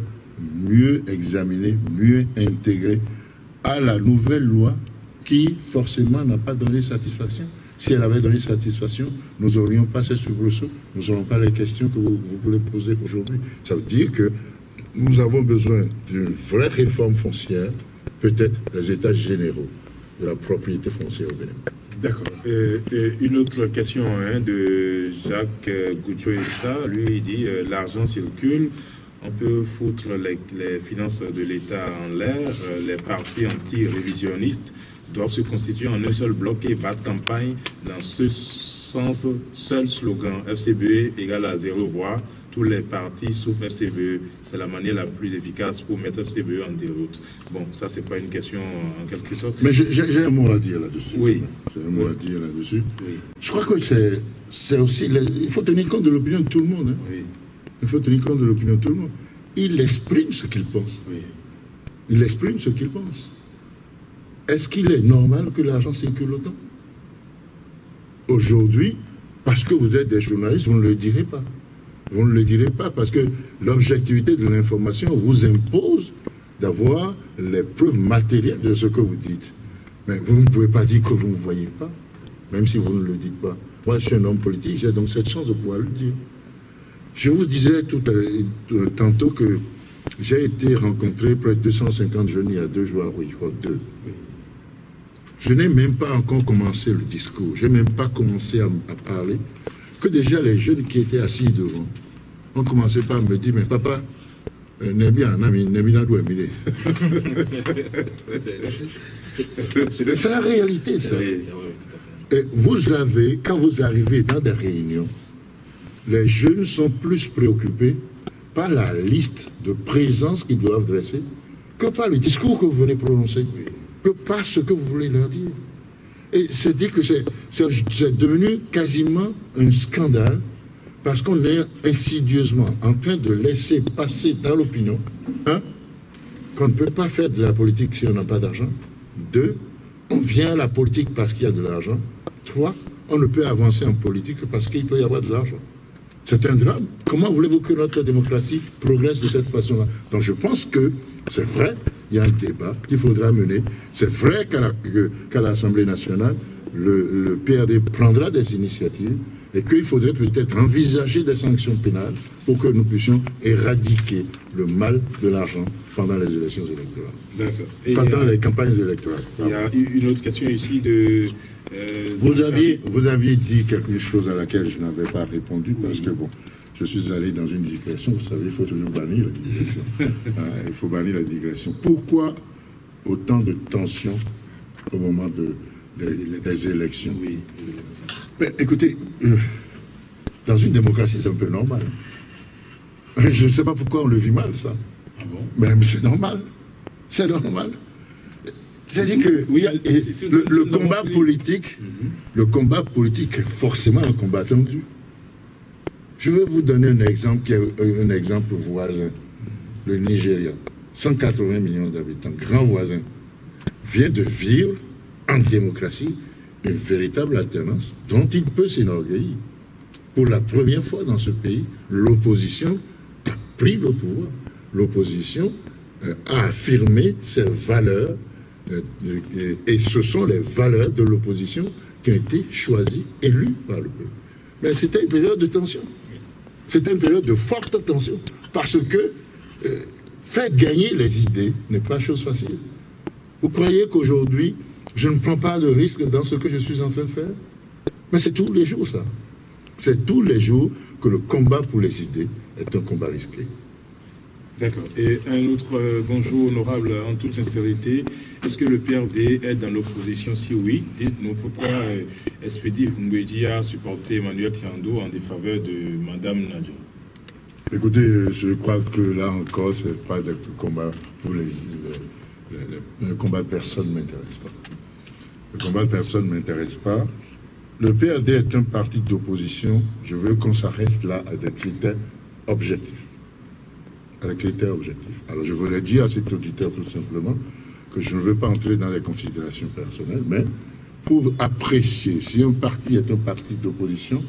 mieux examinés, mieux intégrés à la nouvelle loi qui forcément n'a pas donné satisfaction. Si elle avait donné satisfaction, nous n'aurions pas ces soubresauts, nous n'aurions pas les questions que vous voulez poser aujourd'hui. Ça veut dire que nous avons besoin d'une vraie réforme foncière, peut-être les états généraux de la propriété foncière au Bénin. D'accord. Une autre question de Jacques Goucho-Issa. Lui, il dit l'argent circule, on peut foutre les finances de l'État en l'air, les partis anti-révisionnistes doivent se constituer en un seul bloc et battre campagne dans ce sens. Seul slogan FCBE égale à 0 voix. Tous les partis sauf FCBE, c'est la manière la plus efficace pour mettre FCBE en déroute. Bon, ça, c'est pas une question en quelque sorte. Mais j'ai un mot à dire là-dessus. Oui. J'ai un mot à dire là-dessus. Oui. Je crois que c'est aussi... il faut tenir compte de l'opinion de tout le monde. Hein. Oui. Il faut tenir compte de l'opinion de tout le monde. Il exprime ce qu'il pense. Oui. Il exprime ce qu'il pense. Est-ce qu'il est normal que l'argent circule autant? Aujourd'hui, parce que vous êtes des journalistes, vous ne le direz pas. Vous ne le direz pas parce que l'objectivité de l'information vous impose d'avoir les preuves matérielles de ce que vous dites. Mais vous ne pouvez pas dire que vous ne voyez pas, même si vous ne le dites pas. Moi, je suis un homme politique, j'ai donc cette chance de pouvoir le dire. Je vous disais tantôt que j'ai été rencontré près de 250 jeunes il y a 2 jours à Rouillot 2. Je n'ai même pas encore commencé le discours, je n'ai même pas commencé à parler, que déjà les jeunes qui étaient assis devant ont commencé par me dire, mais papa, c'est la réalité, ça. Et vous avez, quand vous arrivez dans des réunions, les jeunes sont plus préoccupés par la liste de présences qu'ils doivent dresser que par le discours que vous venez prononcer, que par ce que vous voulez leur dire. Et c'est dit que c'est devenu quasiment un scandale parce qu'on est insidieusement en train de laisser passer dans l'opinion, 1, qu'on ne peut pas faire de la politique si on n'a pas d'argent. 2, on vient à la politique parce qu'il y a de l'argent. 3, on ne peut avancer en politique que parce qu'il peut y avoir de l'argent. C'est un drame. Comment voulez-vous que notre démocratie progresse de cette façon-là? Donc je pense que c'est vrai, il y a un débat qu'il faudra mener. C'est vrai qu'à l'Assemblée nationale, le PRD prendra des initiatives et qu'il faudrait peut-être envisager des sanctions pénales pour que nous puissions éradiquer le mal de l'argent pendant les élections électorales. D'accord. Pendant les campagnes électorales. Il y a une autre question ici de... Vous aviez dit quelque chose à laquelle je n'avais pas répondu parce que bon, je suis allé dans une digression. Vous savez, il faut toujours bannir la digression. Il faut bannir la digression. Pourquoi autant de tensions au moment des élections? Oui. Mais écoutez, dans une démocratie, c'est un peu normal. Je ne sais pas pourquoi on le vit mal, ça. Ah bon? Mais c'est normal. C'est normal. C'est-à-dire que le combat politique, le combat politique est forcément un combat tendu. Je vais vous donner un exemple qui est un exemple voisin. Le Nigeria, 180 millions d'habitants, grand voisin, vient de vivre en démocratie une véritable alternance dont il peut s'enorgueillir. Pour la première fois dans ce pays, l'opposition a pris le pouvoir. L'opposition a affirmé ses valeurs et ce sont les valeurs de l'opposition qui ont été choisies, élues par le peuple. Mais c'était une période de tension. C'était une période de forte tension parce que faire gagner les idées n'est pas chose facile. Vous croyez qu'aujourd'hui, je ne prends pas de risque dans ce que je suis en train de faire? Mais c'est tous les jours ça. C'est tous les jours que le combat pour les idées est un combat risqué. D'accord. Et un autre bonjour honorable, en toute sincérité, est-ce que le PRD est dans l'opposition? Si oui, dites-nous pourquoi Espedi Mbedi a supporté Emmanuel Tiando en défaveur de Madame Nadia. Écoutez, je crois que là encore, ce n'est pas le combat pour le combat de personne ne m'intéresse pas. Le combat de personne ne m'intéresse pas. Le PRD est un parti d'opposition. Je veux qu'on s'arrête là à des critères objectifs. Alors je voudrais dire à cet auditeur tout simplement que je ne veux pas entrer dans les considérations personnelles, mais pour apprécier si un parti est un parti d'opposition,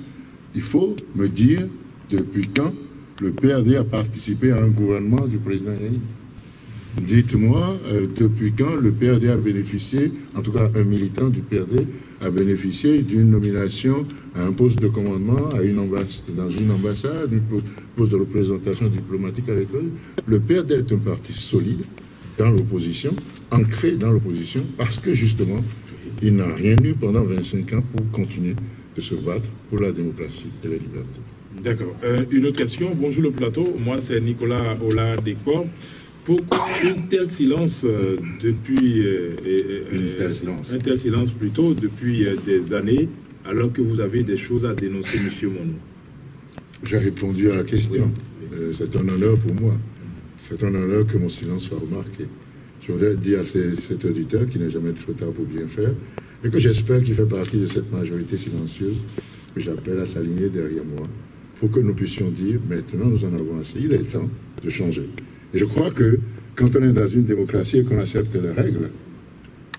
il faut me dire depuis quand le PRD a participé à un gouvernement du président Yahi. Dites-moi depuis quand le PRD a bénéficié, en tout cas un militant du PRD a bénéficié d'une nomination à un poste de commandement dans une ambassade, un poste de représentation diplomatique avec eux. Le PRD est un parti solide dans l'opposition, ancré dans l'opposition, parce que justement, il n'a rien eu pendant 25 ans pour continuer de se battre pour la démocratie et la liberté. D'accord. Une autre question. Bonjour le plateau. Moi, c'est Nicolas Ola-Décor. Pourquoi un tel silence depuis... un tel silence plutôt depuis des années, alors que vous avez des choses à dénoncer, M. Monod? J'ai répondu à la question. C'est un honneur pour moi. C'est un honneur que mon silence soit remarqué. Je voudrais dire à cet auditeur qu'il n'est jamais trop tard pour bien faire et que j'espère qu'il fait partie de cette majorité silencieuse que j'appelle à s'aligner derrière moi pour que nous puissions dire maintenant nous en avons assez. Il est temps de changer. Et je crois que quand on est dans une démocratie et qu'on accepte les règles,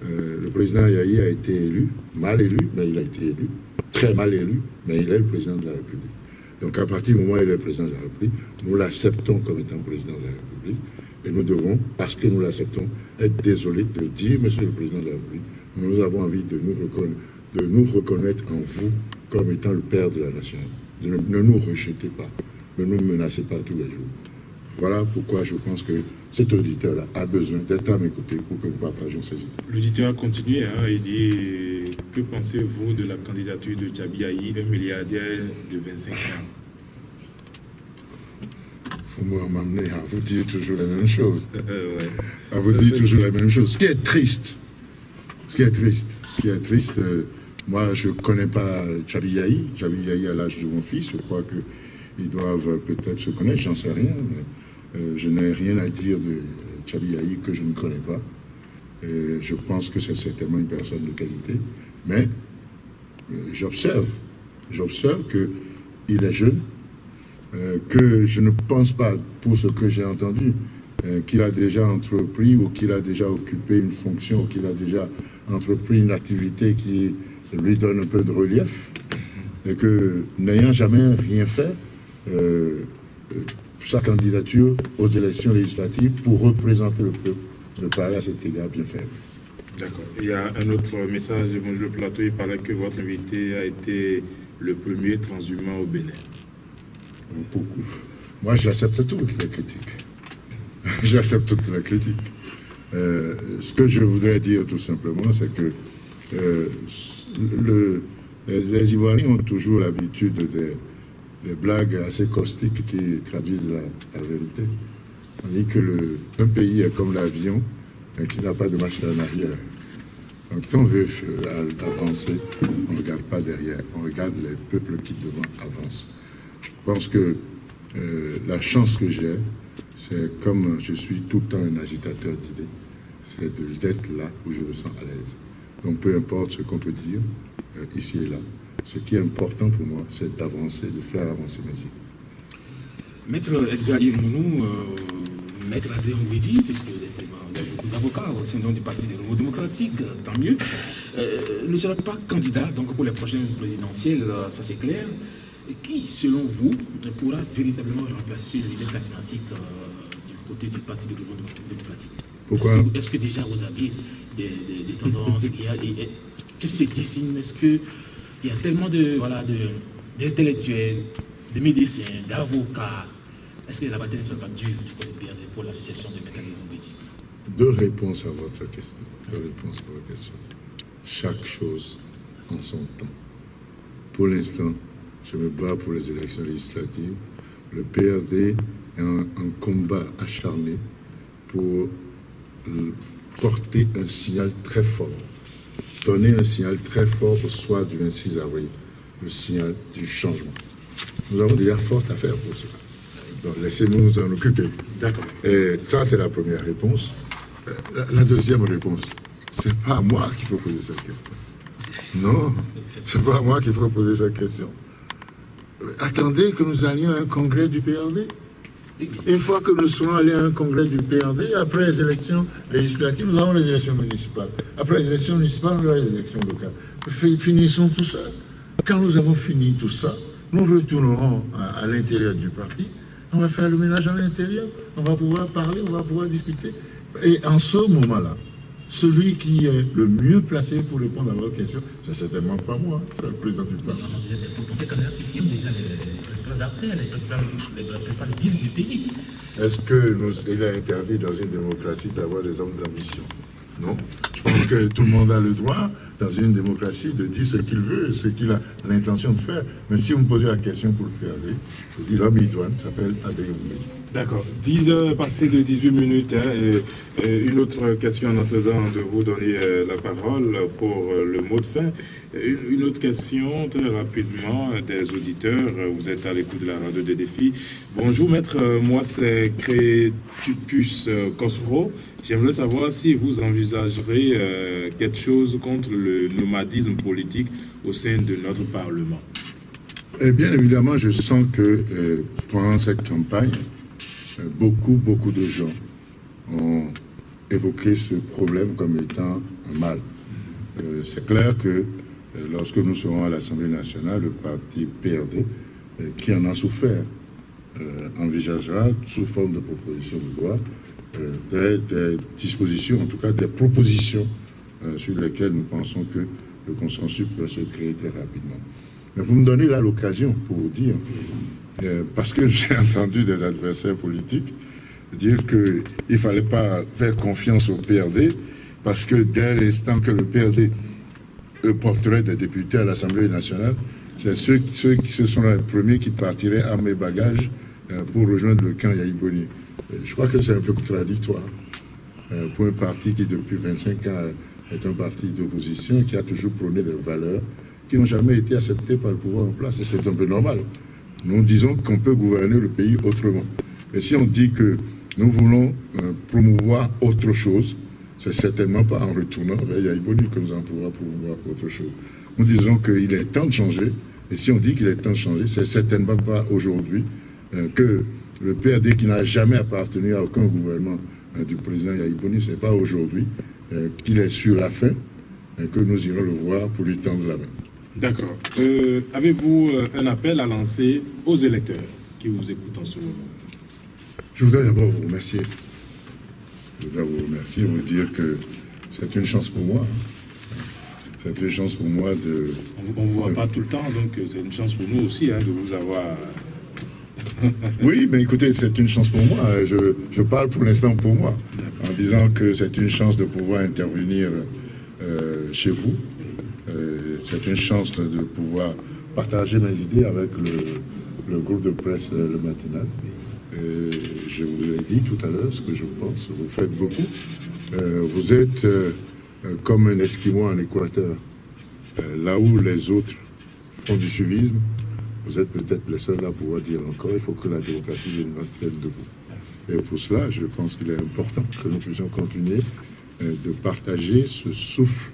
le président Yahi a été élu, mal élu, mais il a été élu, très mal élu, mais il est le président de la République. Donc à partir du moment où il est le président de la République, nous l'acceptons comme étant président de la République et nous devons, parce que nous l'acceptons, être désolés de dire, Monsieur le Président de la République, nous avons envie de nous reconnaître en vous comme étant le père de la nation. Ne nous rejetez pas, ne nous menacez pas tous les jours. Voilà pourquoi je pense que cet auditeur-là a besoin d'être à mes côtés pour que nous partagions ses idées. L'auditeur a continué, il dit « Que pensez-vous de la candidature de Jabi Yahi, un milliardaire de 25 ans ?» Il faut m'amener à vous dire toujours la même chose. À vous dire toujours la même chose. Ce qui est triste, moi je ne connais pas Jabi Yahi. Jabi Yahi à l'âge de mon fils, je crois qu'ils doivent peut-être se connaître, j'en sais rien. Mais, je n'ai rien à dire de Jabi Yahi que je ne connais pas. Et je pense que c'est certainement une personne de qualité. Mais j'observe qu'il est jeune, que je ne pense pas, pour ce que j'ai entendu, qu'il a déjà entrepris ou qu'il a déjà occupé une fonction ou qu'il a déjà entrepris une activité qui lui donne un peu de relief et que, n'ayant jamais rien fait, sa candidature aux élections législatives pour représenter le peuple me paraît à cet égard bien faible. D'accord. Il y a un autre message. Bonjour le plateau, il paraît que votre invité a été le premier transhumant au Bénin. Beaucoup. Moi, j'accepte toutes les critiques. J'accepte toutes les critiques. Ce que je voudrais dire tout simplement, c'est que les Ivoiriens ont toujours l'habitude des blagues assez caustiques qui traduisent la vérité. On dit que un pays est comme l'avion qui n'a pas de machine en arrière. Donc, si on veut avancer, on ne regarde pas derrière, on regarde les peuples qui devant avancent. Je pense que la chance que j'ai, c'est comme je suis tout le temps un agitateur d'idées, c'est d'être là où je me sens à l'aise. Donc peu importe ce qu'on peut dire ici et là, ce qui est important pour moi, c'est d'avancer, de faire avancer mes idées. Maître Edgar Yves-Monod, Maître Adrien Ouidi, puisque vous avez beaucoup d'avocats au sein du Parti des Nouveaux Démocratiques, tant mieux, ne sera pas candidat donc, pour les prochaines présidentielles, ça c'est clair. Qui, selon vous, pourra véritablement remplacer le leader charismatique du côté du Parti des Nouveaux Démocratiques? Pourquoi? Est-ce que déjà vous aviez des tendances? Qu'est-ce qui se dessine? Est-ce qu'il y a tellement d'intellectuels, de médecins, d'avocats? Est-ce que la bataille ne sera pas dure du côté de PRD pour l'association de Maître Adrien Ouidi? Deux réponses à votre question. Chaque chose en son temps. Pour l'instant, je me bats pour les élections législatives. Le PRD est en combat acharné pour porter un signal très fort, donner un signal très fort au soir du 26 avril, le signal du changement. Nous avons déjà fort à faire pour cela. Donc laissez-nous nous en occuper. D'accord. Et ça, c'est la première réponse. La deuxième réponse, c'est pas à moi qu'il faut poser cette question. Non, c'est pas à moi qu'il faut poser cette question. Attendez que nous allions à un congrès du PRD. Une fois que nous serons allés à un congrès du PRD, après les élections législatives, nous avons les élections municipales. Après les élections municipales, nous avons les élections locales. Finissons tout ça. Quand nous avons fini tout ça, nous retournerons à l'intérieur du parti. On va faire le ménage à l'intérieur. On va pouvoir parler, on va pouvoir discuter. Et en ce moment-là, celui qui est le mieux placé pour répondre à votre question, c'est certainement pas moi, c'est le président du parti. Les potentiels candidats ici ont déjà les principales artères, les principales villes du pays. Est-ce qu'il est interdit dans une démocratie d'avoir des hommes d'ambition? Non. Je pense que tout le monde a le droit dans une démocratie de dire ce qu'il veut, ce qu'il a l'intention de faire. Mais si vous me posez la question pour le PRD, je dis l'homme idoine s'appelle Adrien Boulet. D'accord. 10 heures passées de 18 minutes. Une autre question en attendant de vous donner la parole pour le mot de fin. Une autre question très rapidement des auditeurs. Vous êtes à l'écoute de la radio des défis. Bonjour maître, moi c'est Crétupus Cosro. J'aimerais savoir si vous envisagerez quelque chose contre le nomadisme politique au sein de notre Parlement. Bien évidemment, je sens que pendant cette campagne, beaucoup de gens ont évoqué ce problème comme étant un mal. C'est clair que lorsque nous serons à l'Assemblée nationale, le parti PRD, qui en a souffert, envisagera sous forme de proposition de loi des dispositions, en tout cas des propositions sur lesquelles nous pensons que le consensus peut se créer très rapidement. Mais vous me donnez là l'occasion pour vous dire, parce que j'ai entendu des adversaires politiques dire qu'il ne fallait pas faire confiance au PRD, parce que dès l'instant que le PRD porterait des députés à l'Assemblée nationale, c'est ceux qui ce sont les premiers qui partiraient à mes bagages pour rejoindre le camp Yahya Boni. Je crois que c'est un peu contradictoire pour un parti qui depuis 25 ans est un parti d'opposition, qui a toujours prôné des valeurs qui n'ont jamais été acceptées par le pouvoir en place. Et c'est un peu normal. Nous disons qu'on peut gouverner le pays autrement. Et si on dit que nous voulons promouvoir autre chose, c'est certainement pas en retournant vers Yahya Boni que nous allons pouvoir promouvoir autre chose. Nous disons qu'il est temps de changer. Et si on dit qu'il est temps de changer, c'est certainement pas aujourd'hui que le PRD, qui n'a jamais appartenu à aucun gouvernement du président Yahya Boni, ce n'est pas aujourd'hui qu'il est sur la fin que nous irons le voir pour lui tendre la main. D'accord. Avez-vous un appel à lancer aux électeurs qui vous écoutent en ce moment? Je voudrais d'abord vous remercier. Je voudrais vous remercier et vous dire que c'est une chance pour moi. C'est une chance pour moi de... On ne vous voit pas tout le temps, donc c'est une chance pour nous aussi de vous avoir... Oui, mais écoutez, c'est une chance pour moi. Je parle pour l'instant pour moi, en disant que c'est une chance de pouvoir intervenir chez vous. C'est une chance de pouvoir partager mes idées avec le groupe de presse Le Matinal. Je vous l'ai dit tout à l'heure, ce que je pense. Vous faites beaucoup. Vous êtes comme un Esquimau en Équateur. Là où les autres font du suivisme, vous êtes peut-être les seuls à pouvoir dire encore, il faut que la démocratie tienne debout. Et pour cela, je pense qu'il est important que nous puissions continuer de partager ce souffle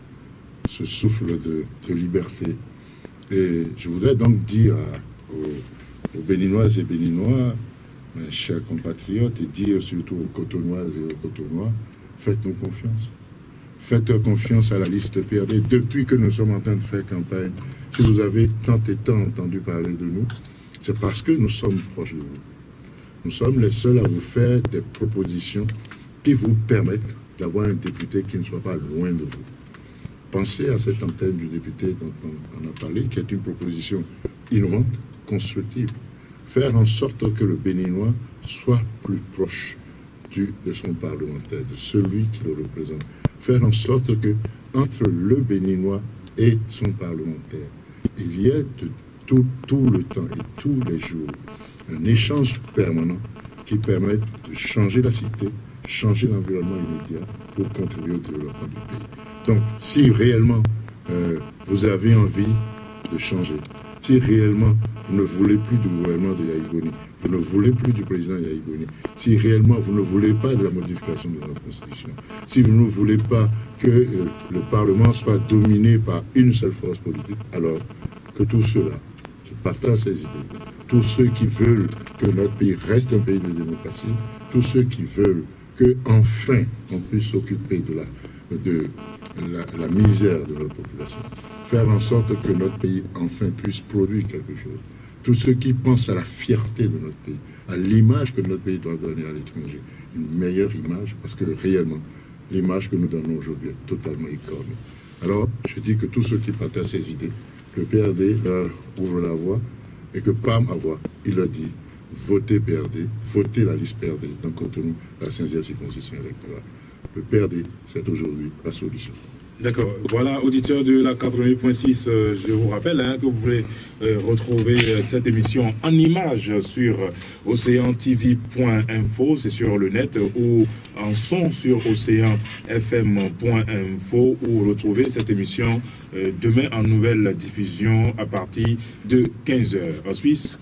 de liberté. Et je voudrais donc dire aux Béninoises et Béninois, mes chers compatriotes, et dire surtout aux Cotonoises et aux Cotonois, faites-nous confiance. Faites confiance à la liste PRD. Depuis que nous sommes en train de faire campagne, si vous avez tant et tant entendu parler de nous, c'est parce que nous sommes proches de vous. Nous sommes les seuls à vous faire des propositions qui vous permettent d'avoir un député qui ne soit pas loin de vous. Pensez à cette antenne du député dont on a parlé, qui est une proposition innovante, constructive. Faire en sorte que le Béninois soit plus proche de son parlementaire, de celui qui le représente. Faire en sorte que entre le Béninois et son parlementaire, il y ait tout le temps et tous les jours un échange permanent qui permette de changer la cité, changer l'environnement immédiat pour contribuer au développement du pays. Donc, si réellement vous avez envie de changer, si réellement vous ne voulez plus du gouvernement de Yahya Boni, vous ne voulez plus du président Yahya Boni, si réellement vous ne voulez pas de la modification de la Constitution, si vous ne voulez pas que le Parlement soit dominé par une seule force politique, alors que tous ceux-là qui partagent ces idées, tous ceux qui veulent que notre pays reste un pays de démocratie, tous ceux qui veulent que enfin on puisse s'occuper de la misère de notre population, faire en sorte que notre pays enfin puisse produire quelque chose. Tous ceux qui pensent à la fierté de notre pays, à l'image que notre pays doit donner à l'étranger, une meilleure image, parce que réellement, l'image que nous donnons aujourd'hui est totalement écornée. Alors, je dis que tous ceux qui partagent ces idées, le PRD leur ouvre la voie, et que par ma voix, il leur dit, votez PRD, votez la liste PRD dans Cotonou, la 5e circonscription électorale. Le PRD, c'est aujourd'hui la solution. D'accord. Voilà, auditeurs de la 88.6, je vous rappelle que vous pouvez retrouver cette émission en images sur oceantv.info, c'est sur le net, ou en son sur oceanfm.info, où retrouver cette émission demain en nouvelle diffusion à partir de 15h. Auspice,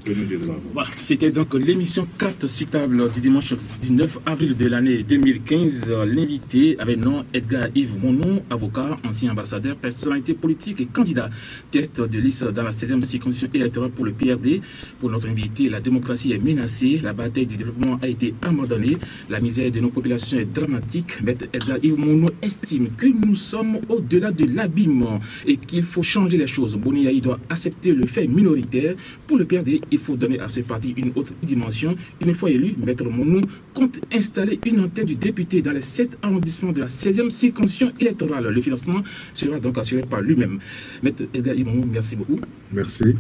voilà, c'était donc l'émission 4 suitable du dimanche 19 avril de l'année 2015. L'invité avait nom Edgar Yves Monon, avocat, ancien ambassadeur, personnalité politique et candidat tête de liste dans la 16e circonscription électorale pour le PRD. Pour notre invité, la démocratie est menacée, la bataille du développement a été abandonnée, la misère de nos populations est dramatique. Maître Edgar Yves Monon estime que nous sommes au-delà de l'abîme et qu'il faut changer les choses. Boni Yayi doit accepter le fait minoritaire. Pour le PRD, il faut donner à ce parti une autre dimension. Une fois élu, Maître Monon compte installer une antenne du député dans les 7 arrondissements de la 16e circonscription électorale. Le financement sera donc assuré par lui-même. Maître Edgar Yves Monon, merci beaucoup. Merci.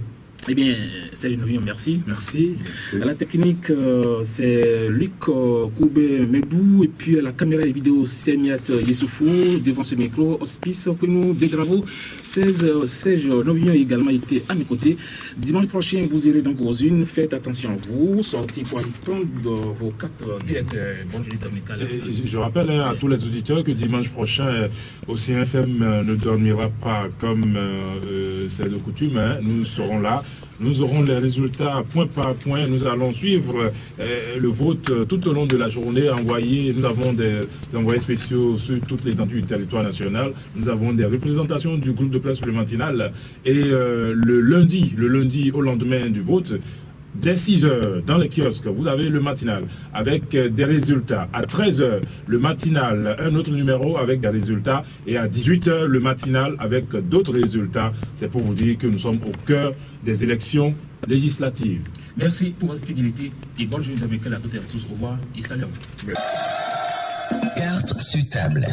Eh bien, salut Novion, merci. Merci. À la technique, c'est Luc Koubé Medou, et puis à la caméra et vidéo, c'est Miat Yessoufou. Devant ce micro, hospice que nous dégravons. Serge Novion a également été à mes côtés. Dimanche prochain, vous irez donc aux unes. Faites attention à vous. Sortez pour aller prendre vos cartes directes. Bonjour, Dominical. Je rappelle à tous les auditeurs que dimanche prochain, Océan FM ne dormira pas comme c'est de coutume. Nous serons là. Nous aurons les résultats point par point. Nous allons suivre le vote tout au long de la journée. Nous avons des envoyés spéciaux sur toute l'étendue du territoire national. Nous avons des représentations du groupe de presse le matinal. Et le lundi au lendemain du vote, dès 6h, dans les kiosques, vous avez le matinal avec des résultats. À 13h, le matinal, un autre numéro avec des résultats. Et à 18h, le matinal avec d'autres résultats. C'est pour vous dire que nous sommes au cœur des élections législatives. Merci pour votre fidélité et bonne journée à toutes et à tous. Au revoir et salut. Carte sur table.